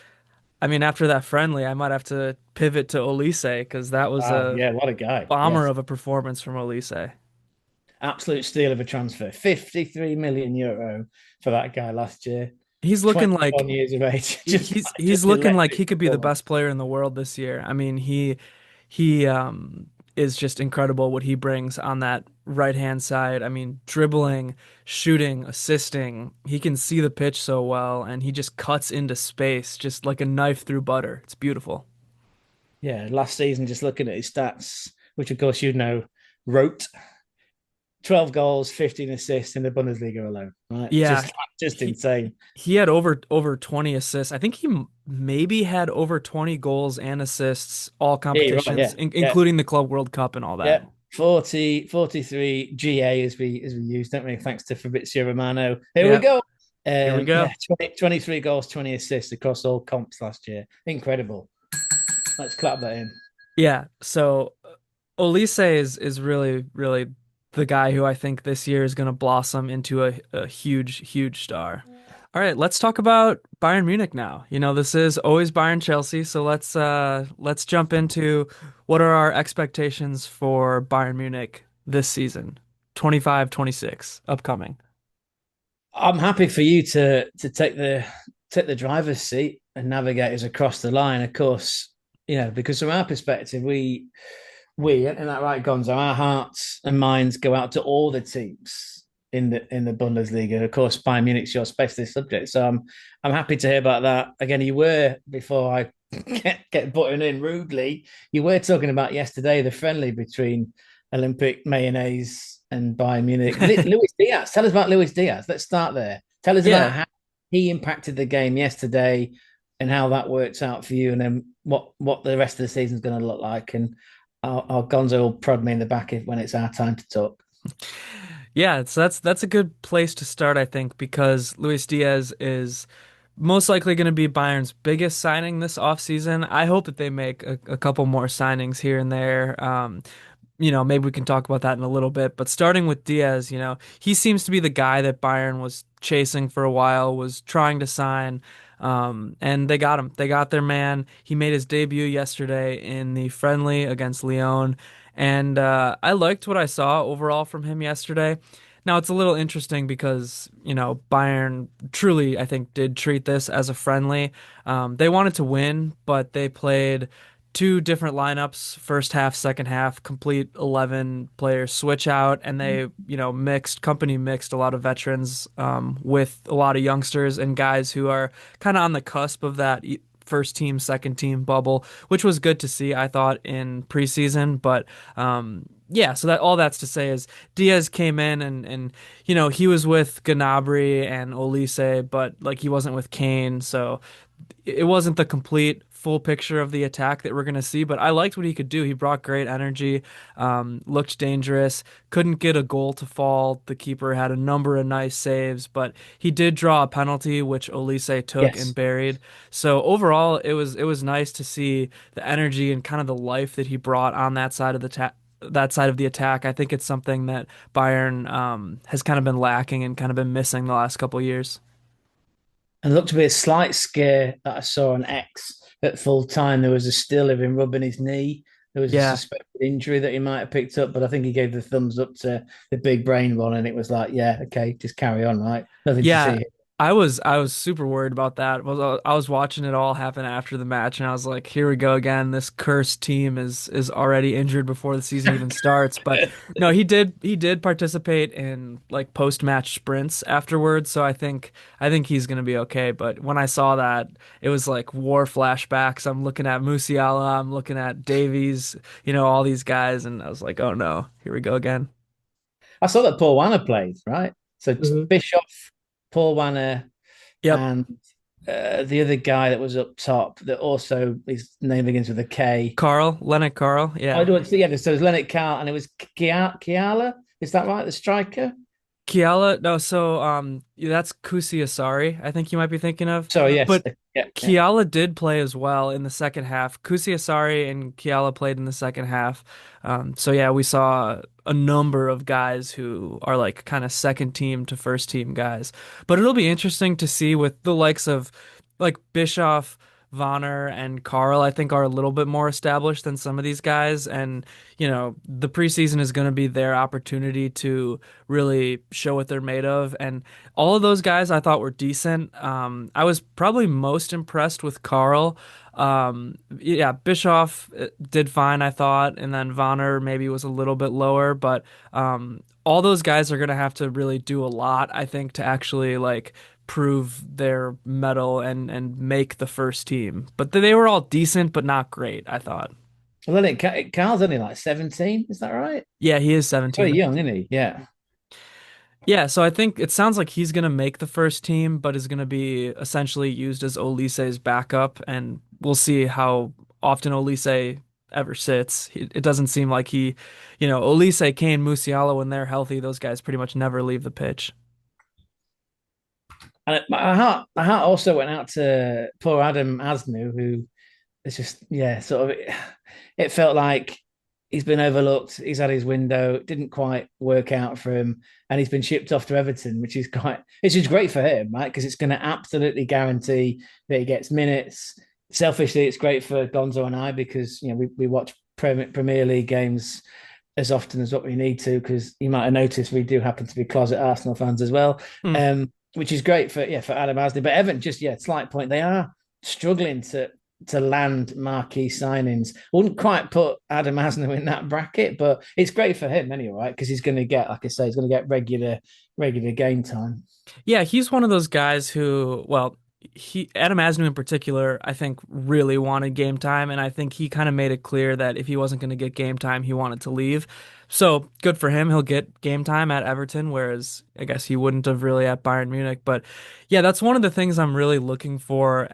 I mean, after that friendly, I might have to pivot to Olise because that was Wow, a yeah, what a guy. bomber Yes. of a performance from Olise. Absolute steal of a transfer. 53 million euro for that guy last year. He's looking like 21 years of age. he's Just looking like electric he could be the performance. best player in the world this year. I mean, he is just incredible what he brings on that right hand side. I mean, dribbling, shooting, assisting. He can see the pitch so well, and he just cuts into space just like a knife through butter. It's beautiful. Yeah, last season, just looking at his stats, which of course you know, wrote 12 goals, 15 assists in the Bundesliga alone, right? Yeah, Just he insane. he had over 20 assists. I think he maybe had over 20 goals and assists all Yeah, you're right. competitions, Yeah, yeah, including the Club World Cup and all yeah. that. 43 GA as we use, don't we? Thanks to Fabrizio Romano. Here we Yeah, go. here we Yeah, go. 23 goals, 20 assists across all comps last year. Incredible. Let's clap that in. Yeah, so Olise is really the guy who I think this year is going to blossom into a huge star. All right, let's talk about Bayern Munich now. You know, this is always Bayern Chelsea, so let's jump into what are our expectations for Bayern Munich this season, 25-26 upcoming. I'm happy for you to take the driver's seat and navigate us across the line. Of course, because from our perspective, we isn't that right, Gonzo? Our hearts and minds go out to all the teams in the Bundesliga. Of course, Bayern Munich's your specialist subject, so I'm happy to hear about that. Again, you were before I get butting in rudely. You were talking about yesterday the friendly between Olympic Mayonnaise and Bayern Munich. Luis Diaz, tell us about Luis Diaz. Let's start there. Tell us about Yeah, how he impacted the game yesterday and how that works out for you, and then what the rest of the season is going to look like. And our Gonzo will prod me in the back when it's our time to talk. yeah, so that's a good place to start, I think, because Luis Diaz is most likely going to be Bayern's biggest signing this offseason. I hope that they make a couple more signings here and there. Maybe we can talk about that in a little bit. But starting with Diaz, he seems to be the guy that Bayern was chasing for a while, was trying to sign. And they got him. They got their man. He made his debut yesterday in the friendly against Lyon. And I liked what I saw overall from him yesterday. Now, it's a little interesting because, Bayern truly, I think, did treat this as a friendly. They wanted to win, but they played two different lineups, first half, second half, complete 11 players switch out, and they, mixed a lot of veterans with a lot of youngsters and guys who are kind of on the cusp of that first team, second team bubble, which was good to see, I thought, in preseason. But yeah, so that all that's to say is Diaz came in and he was with Gnabry and Olise, but like he wasn't with Kane, so it wasn't the complete full picture of the attack that we're going to see, but I liked what he could do. He brought great energy, looked dangerous, couldn't get a goal to fall. The keeper had a number of nice saves, but he did draw a penalty, which Olise took and Yes. buried. So overall, it was nice to see the energy and kind of the life that he brought on that side of that side of the attack. I think it's something that Bayern has kind of been lacking and kind of been missing the last couple of years. And looked to be a slight scare that I saw on X at full time. There was a still of him rubbing his knee. There was a Yeah. suspected injury that he might have picked up, but I think he gave the thumbs up to the big brain one, and it was like, yeah, okay, just carry on, right? Nothing to Yeah, see. I was super worried about that. I was watching it all happen after the match, and I was like, here we go again. This cursed team is already injured before the season even starts. But no, he did participate in like post-match sprints afterwards, so I think he's gonna be okay. But when I saw that, it was like war flashbacks. I'm looking at Musiala, I'm looking at Davies, all these guys, and I was like, oh no, here we go again. I saw that Paul Wanner played, right? So Mhm. Bischoff, Paul Wanner, Yep. and the other guy that was up top that also his name begins with a K. Leonard Carl, I yeah. don't see. Yeah, so there's Leonard Carl, and it was Kiala. Is that right? The striker. Kiala, no, so yeah, that's Kusi Asari, I think you might be thinking of. So yes, But yeah, yeah. Kiala did play as well in the second half. Kusi Asari and Kiala played in the second half. So yeah, we saw a number of guys who are like kind of second team to first team guys. But it'll be interesting to see with the likes of like Bischoff, Vonner, and Carl, I think are a little bit more established than some of these guys. And, the preseason is going to be their opportunity to really show what they're made of. And all of those guys I thought were decent. I was probably most impressed with Carl. Yeah, Bischoff did fine, I thought, and then Vonner maybe was a little bit lower, but all those guys are gonna have to really do a lot, I think, to actually like prove their mettle and make the first team. But they were all decent, but not great, I thought. Well, then Carl's only like 17. Is that right? Yeah, he is He's very 17. young, isn't he? Yeah. Yeah, so I think it sounds like he's going to make the first team, but is going to be essentially used as Olise's backup, and we'll see how often Olise ever sits. It doesn't seem like Olise, Kane, Musiala, when they're healthy, those guys pretty much never leave the pitch. And my heart also went out to poor Adam Asnu, who it's just, yeah, sort of, it felt like he's been overlooked. He's had his window, it didn't quite work out for him, and he's been shipped off to Everton, which is great for him, right? Because it's going to absolutely guarantee that he gets minutes. Selfishly, it's great for Gonzo and I because we watch Premier League games as often as what we need to, because you might have noticed we do happen to be closet Arsenal fans as well. Hmm. Which is great for Adam Asley. But Everton, just slight point, they are struggling to land marquee signings. Wouldn't quite put Adam Asner in that bracket, but it's great for him anyway, right? Because he's going to get, like I say, he's going to get regular game time. Yeah, he's one of those guys who, well, Adam Asnu in particular, I think really wanted game time, and I think he kind of made it clear that if he wasn't going to get game time, he wanted to leave. So good for him. He'll get game time at Everton, whereas I guess he wouldn't have really at Bayern Munich. But yeah, that's one of the things I'm really looking for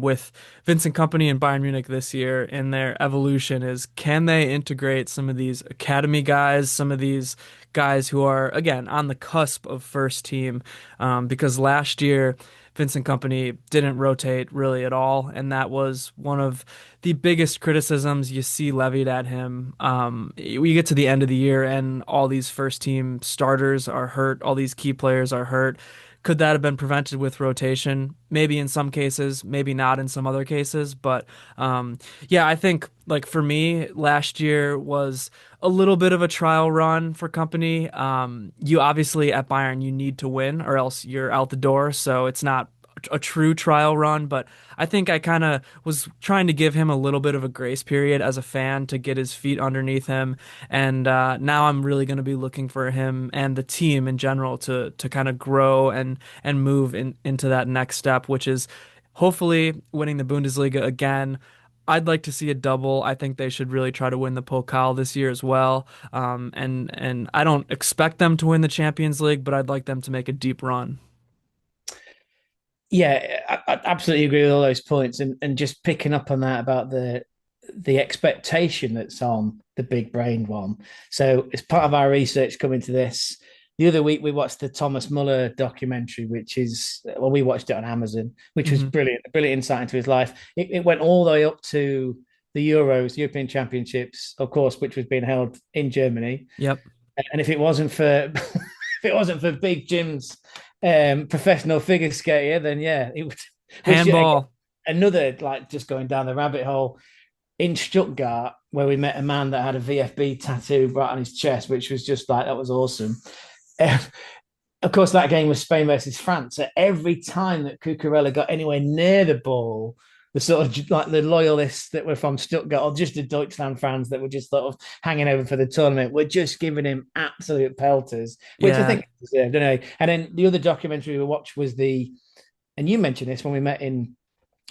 with Vincent Kompany and Bayern Munich this year in their evolution is can they integrate some of these academy guys, some of these guys who are, again, on the cusp of first team, because last year Vincent Kompany didn't rotate really at all, and that was one of the biggest criticisms you see levied at him. We get to the end of the year and all these first team starters are hurt, all these key players are hurt. Could that have been prevented with rotation? Maybe in some cases, maybe not in some other cases. But yeah, I think like for me, last year was a little bit of a trial run for Kompany. You obviously at Bayern you need to win or else you're out the door. So it's not a true trial run, but I think I kind of was trying to give him a little bit of a grace period as a fan to get his feet underneath him. And now I'm really going to be looking for him and the team in general to kind of grow and move into that next step, which is hopefully winning the Bundesliga again. I'd like to see a double. I think they should really try to win the Pokal this year as well. And I don't expect them to win the Champions League, but I'd like them to make a deep run. Yeah, I absolutely agree with all those points, and just picking up on that about the expectation that's on the big brain one. So, as part of our research coming to this, the other week we watched the Thomas Muller documentary, which is we watched it on Amazon, which was Hmm. brilliant, a brilliant insight into his life. It went all the way up to the Euros, European Championships, of course, which was being held in Germany. Yep. And if it wasn't for if it wasn't for Big Jim's professional figure skater, then yeah, it would. Which again, Handball. another like just going down the rabbit hole in Stuttgart, where we met a man that had a VFB tattoo right on his chest, which was just like that was awesome. Um, of course, that game was Spain versus France. So every time that Cucurella got anywhere near the ball, the sort of like the loyalists that were from Stuttgart or just the Deutschland fans that were just sort of hanging over for the tournament were just giving him absolute pelters, which I Yeah. think he deserved, don't know. And then the other documentary we watched was and you mentioned this when we met in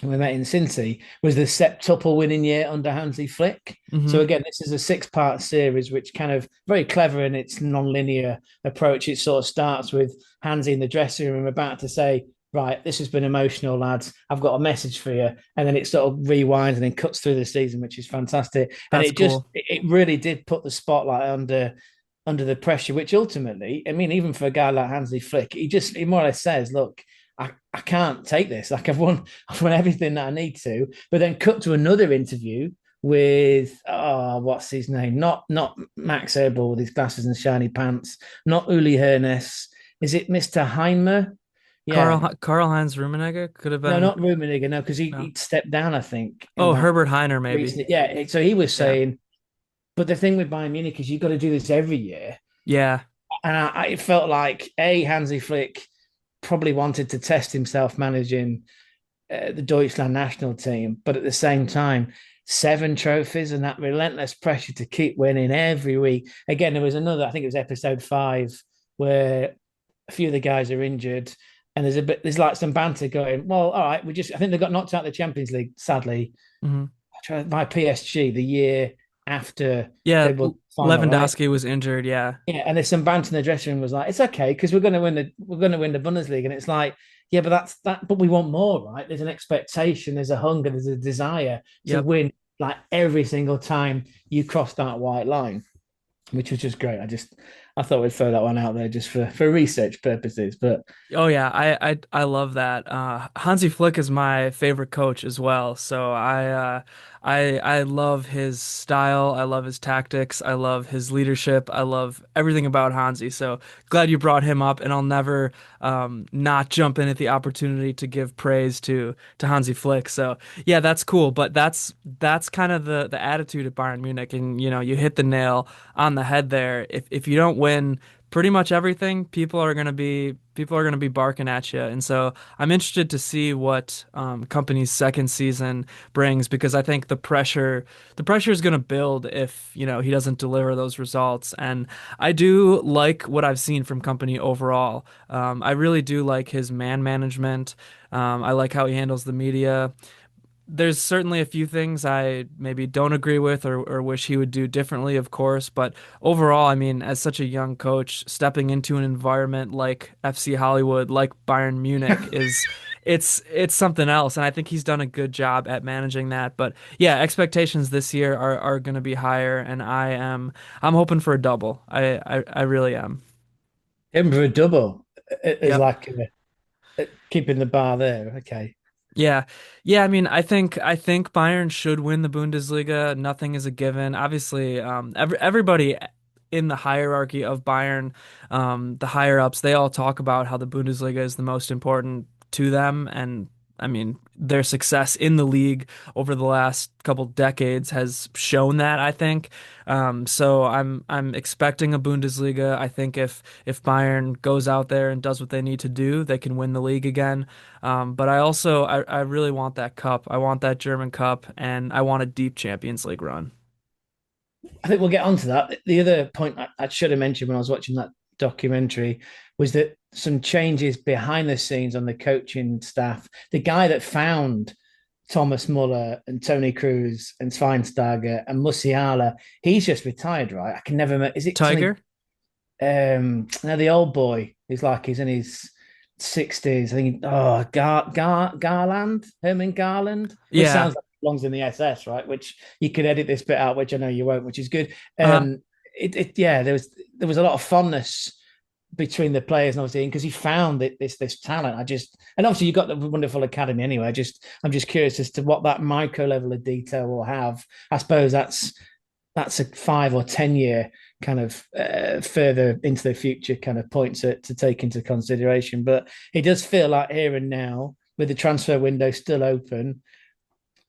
Cincy, was the septuple winning year under Hansi Flick. So Hmm. again, this is a six-part series, which kind of very clever in its non-linear approach. It sort of starts with Hansi in the dressing room about to say, right, this has been emotional, lads. I've got a message for you. And then it sort of rewinds and then cuts through the season, which is fantastic. And That's cool. it really did put the spotlight under under the pressure, which ultimately, I mean, even for a guy like Hansi Flick, he more or less says, look, I can't take this. Like I've won everything that I need to. But then cut to another interview with what's his name? Not Max Eberl with his glasses and shiny pants, not Uli Hoeneß. Is it Mr. Heimer? Yeah. Karl-Heinz Rummenigge could have No, been. not Rummenigge, no, because No. he stepped down, I think, in Oh, that Herbert Heiner maybe. recent. Yeah. So he was Yeah. saying, but the thing with Bayern Munich is you've got to do this every year. Yeah. And it felt like Hansi Flick probably wanted to test himself managing the Deutschland national team, but at the same time, 7 trophies and that relentless pressure to keep winning every week. Again, there was another, I think it was episode 5, where a few of the guys are injured, and there's like some banter going. Well, all right, I think they got knocked out of the Champions League, sadly, Hmm. by PSG the year after Yeah, they won the final, right? Lewandowski was injured. Yeah. Yeah, and there's some banter in the dressing room was like, it's okay because we're going to win the Bundesliga, and it's like, yeah, but that's that, but we want more, right? There's an expectation, there's a hunger, there's a desire to Yep. win like every single time you cross that white line, which was just great. I thought we'd throw that one out there just for research purposes, but Oh yeah, I love that. Hansi Flick is my favorite coach as well. So I love his style. I love his tactics. I love his leadership. I love everything about Hansi. So glad you brought him up, and I'll never not jump in at the opportunity to give praise to Hansi Flick. So yeah, that's cool. But that's kind of the attitude at Bayern Munich, and you hit the nail on the head there. If you don't win pretty much everything, people are gonna be barking at you. And so I'm interested to see what company's second season brings, because I think the pressure is gonna build if he doesn't deliver those results. And I do like what I've seen from company overall. I really do like his man management. I like how he handles the media. There's certainly a few things I maybe don't agree with, or wish he would do differently, of course. But overall, I mean, as such a young coach, stepping into an environment like FC Hollywood, like Bayern Munich, it's something else. And I think he's done a good job at managing that. But yeah, expectations this year are going to be higher, and I'm hoping for a double. I really am. him for a double is Yep. like keeping the bar there. Okay. Yeah. Yeah, I mean, I think Bayern should win the Bundesliga. Nothing is a given. Obviously, everybody in the hierarchy of Bayern, the higher ups, they all talk about how the Bundesliga is the most important to them. And I mean, their success in the league over the last couple decades has shown that, I think. So I'm expecting a Bundesliga. I think if Bayern goes out there and does what they need to do, they can win the league again. But I really want that cup. I want that German cup, and I want a deep Champions League run. I think we'll get onto that. The other point I should have mentioned when I was watching that documentary was that some changes behind the scenes on the coaching staff. The guy that found Thomas Muller and Tony Cruz and Schweinsteiger and Musiala, he's just retired, right? I can never remember. Is it something? Tiger? No, the old boy. He's in his 60s. I think. Garland, Herman Garland, which Yeah. sounds like he belongs in the SS, right? Which you could edit this bit out, which I know you won't, which is good. Uh, Yeah, there was a lot of fondness between the players and obviously because he found this talent. And obviously you got the wonderful academy anyway. I'm just curious as to what that micro level of detail will have. I suppose that's a 5 or 10 year kind of further into the future kind of point to take into consideration. But it does feel like here and now, with the transfer window still open,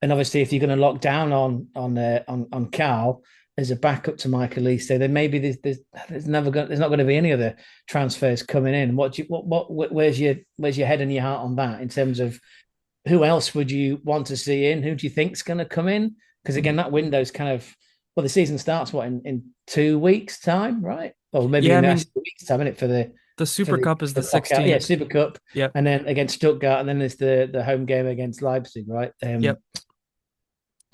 and obviously if you're going to lock down on Carl as a backup to Michael Easter, then maybe there's not going to be any other transfers coming in. Where's your head and your heart on that in terms of who else would you want to see in? Who do you think's going to come in? Because again, that window's kind of well, the season starts in 2 weeks' time, right? Or maybe yeah, I in mean, less 2 weeks' time, isn't it? the For Super the Cup is the knockout, yeah, 16th. Super Cup, Yep. and then against Stuttgart, and then there's the home game against Leipzig, right? Yep.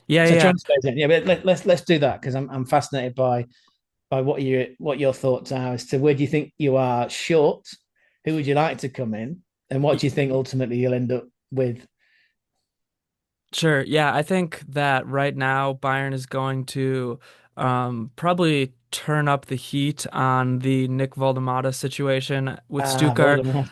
Yeah, So yeah. transfers, yeah, but let's do that because I'm fascinated by what your thoughts are as to where do you think you are short, who would you like to come in, and what Yeah. do you think ultimately you'll end up with? Sure. Yeah, I think that right now Bayern is going to probably turn up the heat on the Nick Valdemata situation with Stuttgart. Voldemort.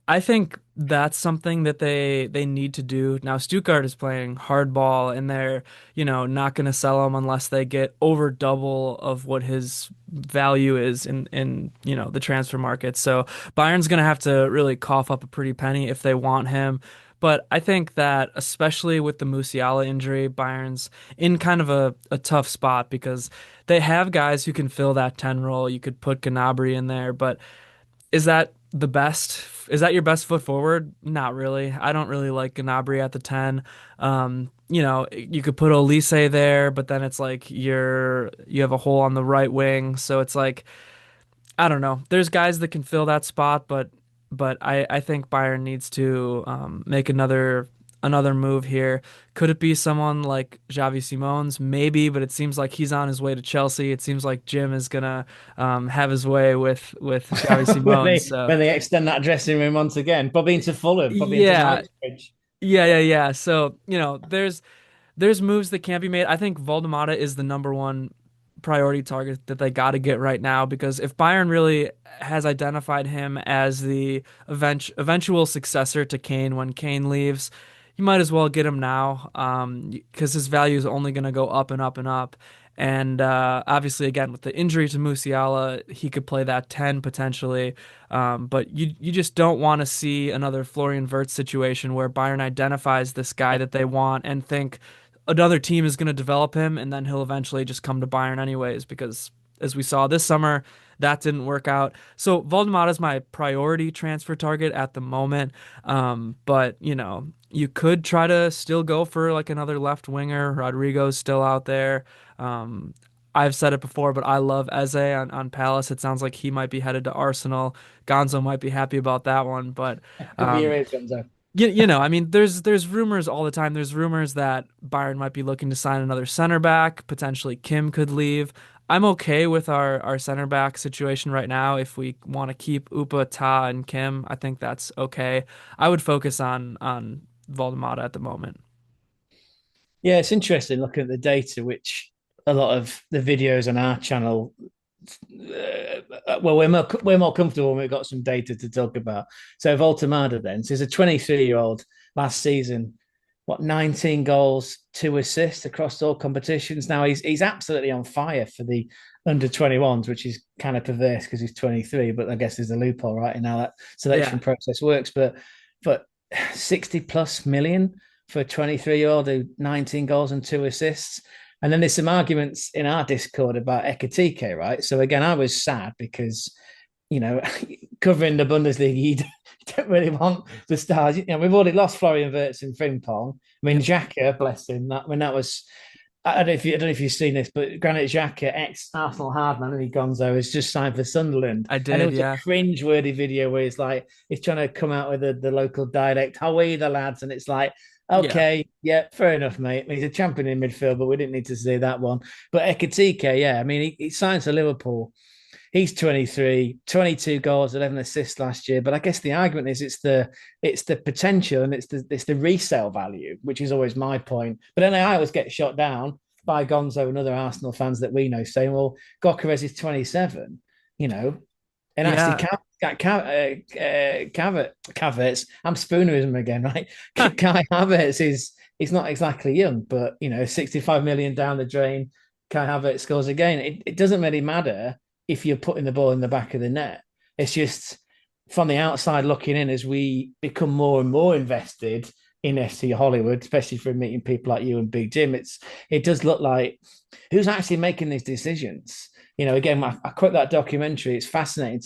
I think that's something that they need to do. Now Stuttgart is playing hardball and they're, not going to sell him unless they get over double of what his value is in the transfer market. So Bayern's going to have to really cough up a pretty penny if they want him. But I think that especially with the Musiala injury, Bayern's in kind of a tough spot because they have guys who can fill that 10 role. You could put Gnabry in there, but is that the best? Is that your best foot forward? Not really. I don't really like Gnabry at the 10. You could put Olise there, but then it's like you have a hole on the right wing, so it's like I don't know. There's guys that can fill that spot, but I think Bayern needs to make another move here. Could it be someone like Xavi Simons? Maybe, but it seems like he's on his way to Chelsea. It seems like Jim is gonna have his way with Xavi when Simons. they So when they extend that dressing room once again, probably into Fulham, probably into yeah, Knightsbridge. yeah. So there's moves that can't be made. I think Voldemata is the number one priority target that they got to get right now because if Bayern really has identified him as the eventual successor to Kane when Kane leaves, you might as well get him now because his value is only going to go up and up and up. And obviously, again, with the injury to Musiala, he could play that 10 potentially. But you just don't want to see another Florian Wirtz situation where Bayern identifies this guy that they want and think another team is going to develop him, and then he'll eventually just come to Bayern anyways, because as we saw this summer, that didn't work out. So Voldemort is my priority transfer target at the moment. But you could try to still go for like another left winger. Rodrigo's still out there. I've said it before, but I love Eze on Palace. It sounds like he might be headed to Arsenal. Gonzo might be happy about that one, but Cover your um, ears, Gonzo. I mean, there's rumors all the time. There's rumors that Bayern might be looking to sign another center back. Potentially Kim could leave. I'm okay with our center back situation right now. If we want to keep Upa, Ta, and Kim, I think that's okay. I would focus on Valdemata at the moment. Yeah, it's interesting looking at the data, which a lot of the videos on our channel. Well, we're more comfortable when we've got some data to talk about. So Voltamada then, so he's a 23-year-old last season, 19 goals, 2 assists across all competitions. Now he's absolutely on fire for the under 21s, which is kind of perverse because he's 23, but I guess there's a loophole right in how that selection Yeah. process works. But 60 plus million for a 23-year-old who 19 goals and 2 assists. And then there's some arguments in our Discord about Ekatike, right? So again, I was sad because, covering the Bundesliga, you don't really want the stars. We've already lost Florian Wirtz and Frimpong. I mean, Yep. Xhaka, bless him. That was. I don't know if you've seen this, but Granit Xhaka, ex-Arsenal hardman, and Gonzo, has just signed for Sunderland. I And it did, was a yeah. cringe-worthy video where he's trying to come out with the local dialect. How are you, the lads? And it's like, Yeah. okay, yeah, fair enough, mate. He's a champion in midfield, but we didn't need to see that one. But Ekatike, yeah, I mean, he signed for Liverpool. He's 23, 22 goals, 11 assists last year. But I guess the argument is it's the potential and it's the resale value, which is always my point. But then I always get shot down by Gonzo and other Arsenal fans that we know saying, well, Gokeres is 27, and actually Yeah. Havertz, I'm spoonerism him again, right? Kai Havertz he's not exactly young, but 65 million down the drain, Kai Havertz scores again. It doesn't really matter if you're putting the ball in the back of the net. It's just from the outside looking in as we become more and more invested in FC Hollywood, especially from meeting people like you and Big Jim. It does look like who's actually making these decisions. Again, I quote that documentary. It's fascinating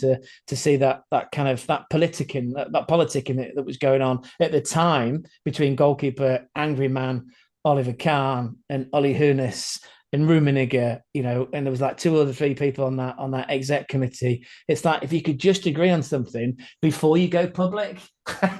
to see that kind of that politicking that was going on at the time between goalkeeper Angry Man Oliver Kahn and Ollie Hoeneß and Rummenigge, and there was like 2 or 3 people on that exec committee. It's like if you could just agree on something before you go public,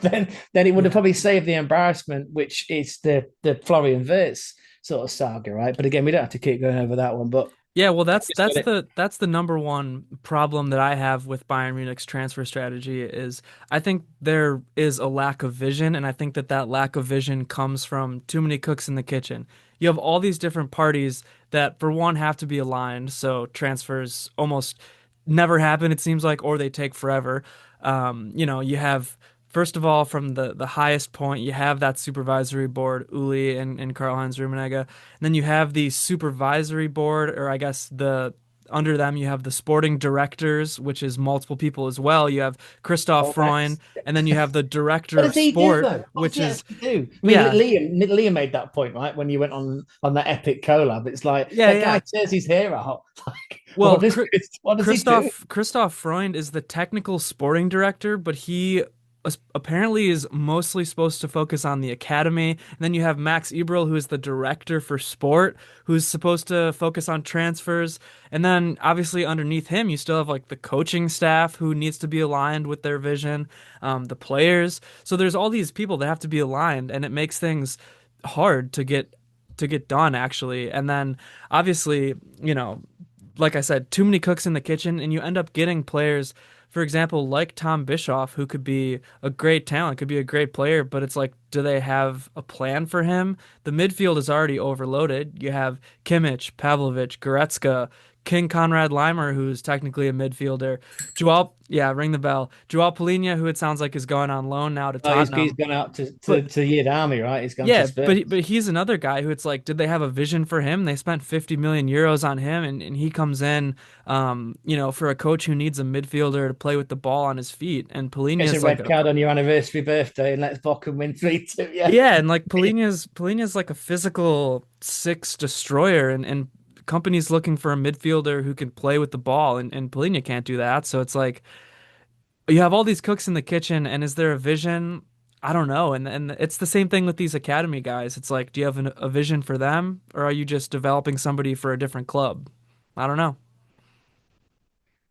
then it would have Yeah. probably saved the embarrassment, which is the Florian Wirtz sort of saga, right? But again, we don't have to keep going over that one. But Yeah, well, I that's just got that's it. the that's the number one problem that I have with Bayern Munich's transfer strategy is I think there is a lack of vision, and I think that that lack of vision comes from too many cooks in the kitchen. You have all these different parties that, for one, have to be aligned, so transfers almost never happen, it seems like, or they take forever. You have first of all, from the highest point, you have that supervisory board, Uli and Karl-Heinz Rummenigge. And then you have the supervisory board, or I guess the under them you have the sporting directors, which is multiple people as well. You have Christoph All Freund, next. and then you have the What director of does he do sport, though? What does which he is actually do? I mean, yeah, Liam made that point, right? When you went on that epic collab, it's like yeah, that guy yeah. tears his hair out. Like, Well, what does he do? Christoph Freund is the technical sporting director, but he apparently is mostly supposed to focus on the academy. And then you have Max Eberl, who is the director for sport, who's supposed to focus on transfers. And then obviously underneath him, you still have like the coaching staff who needs to be aligned with their vision, the players. So there's all these people that have to be aligned, and it makes things hard to get done actually. And then obviously, like I said, too many cooks in the kitchen, and you end up getting players, for example, like Tom Bischoff, who could be a great talent, could be a great player, but it's like, do they have a plan for him? The midfield is already overloaded. You have Kimmich, Pavlovic, Goretzka, King Conrad Leimer, who's technically a midfielder. Yeah, ring the bell. Joao Polina, who it sounds like is going on loan now to Oh, he's Tottenham. gone out to But Yid Army, right? He's gone to yeah, Spurs. but he's another guy who it's like, did they have a vision for him? They spent 50 million euros on him, and he comes in, for a coach who needs a midfielder to play with the ball on his feet. And Polina Gets a is like red a card on your anniversary birthday and lets Bochum win 3-2. Yeah. yeah, and like Polina's like a physical six destroyer, and companies looking for a midfielder who can play with the ball, and Polina can't do that. So it's like you have all these cooks in the kitchen, and is there a vision? I don't know. And it's the same thing with these academy guys. It's like, do you have a vision for them, or are you just developing somebody for a different club? I don't know.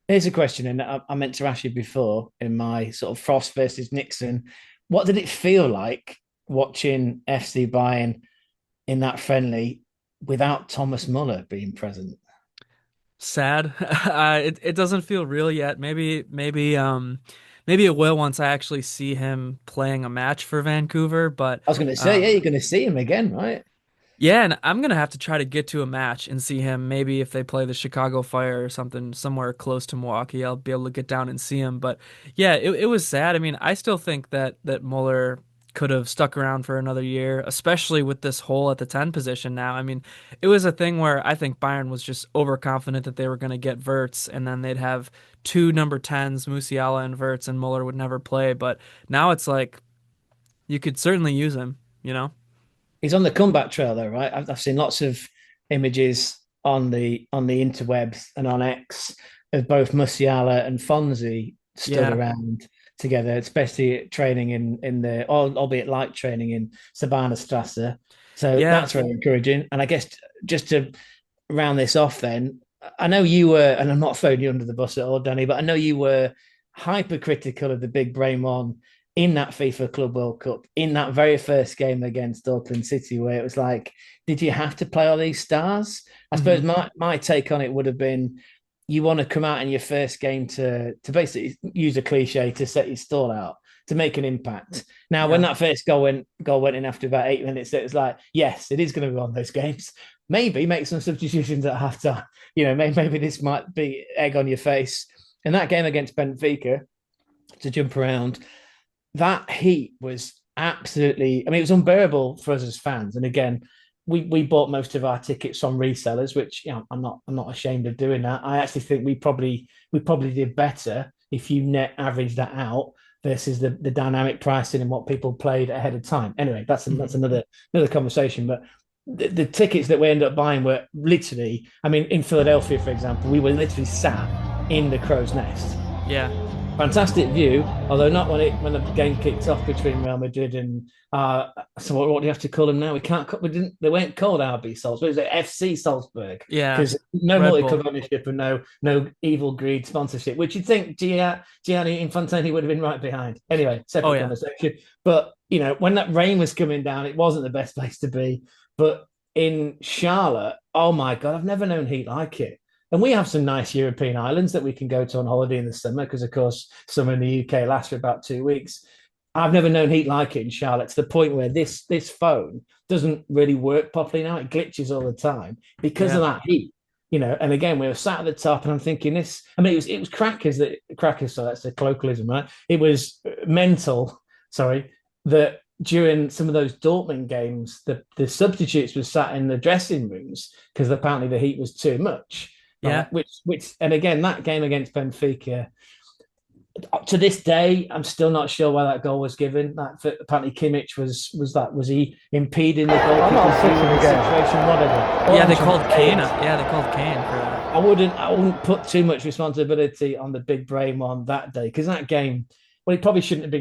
Here's a question, and I meant to ask you before in my sort of Frost versus Nixon. What did it feel like watching FC Bayern in that friendly without Thomas Muller being present? Sad. It doesn't feel real yet. Maybe it will once I actually see him playing a match for Vancouver. But I was going to say, yeah, um, you're going to see him again, right? yeah, and I'm gonna have to try to get to a match and see him. Maybe if they play the Chicago Fire or something somewhere close to Milwaukee, I'll be able to get down and see him. But yeah, it was sad. I mean, I still think that Mueller could have stuck around for another year, especially with this hole at the 10 position now. I mean, it was a thing where I think Bayern was just overconfident that they were going to get Wirtz, and then they'd have two number 10s, Musiala and Wirtz, and Mueller would never play. But now it's like you could certainly use him, you know? He's on the comeback trail, though, right? I've seen lots of images on the interwebs and on X of both Musiala and Fonzie stood Yeah. around together, especially training in the, albeit light training in Sabana Strasse. So Yeah. that's very encouraging. And I guess just to round this off, then I know you were, and I'm not throwing you under the bus at all, Danny, but I know you were hypercritical of the big brain one in that FIFA Club World Cup, in that very first game against Auckland City, where it was like, did you have to play all these stars? I suppose hmm my take on it would have been, you want to come out in your first game to basically use a cliche to set your stall out to make an impact. Now, when Yeah. that first goal went in after about 8 minutes, it was like, yes, it is going to be one of those games. Maybe make some substitutions at halftime. Maybe this might be egg on your face. And that game against Benfica, to jump around, that heat was absolutely, I mean, it was unbearable for us as fans. And again, we bought most of our tickets from resellers, which I'm not ashamed of doing that. I actually think we probably did better if you net average that out versus the dynamic pricing and what people played ahead of time. Anyway, that's hmm another conversation. But the tickets that we ended up buying were literally, I mean, in Philadelphia, for example, we were literally sat in the crow's nest. Yeah. Fantastic view, although not when the game kicked off between Real Madrid and so what do you have to call them now? They weren't called RB Salzburg, it was FC Salzburg Yeah. because no Red multi-club Bull. ownership and no evil greed sponsorship, which you'd think Gianni Infantini would have been right behind. Anyway, Oh separate yeah. conversation. But when that rain was coming down, it wasn't the best place to be. But in Charlotte, oh my God, I've never known heat like it. And we have some nice European islands that we can go to on holiday in the summer because, of course, summer in the UK lasts for about 2 weeks. I've never known heat like it in Charlotte to the point where this phone doesn't really work properly now. It glitches all the time because of Yeah. that heat. And again, we were sat at the top, and I'm thinking this. I mean, it was crackers. So that's a colloquialism, right? It was mental. Sorry, that during some of those Dortmund games, the substitutes were sat in the dressing rooms because apparently the heat was too much. Yeah. Right? Which, and again, that game against Benfica, to this day, I'm still not sure why that goal was given. That apparently Kimmich was he impeding the goalkeeper's situation, whatever. Yeah, they called Kane. Yeah, they called Kane for that. I wouldn't put too much responsibility on the big brain one that day because that game. Well, he probably shouldn't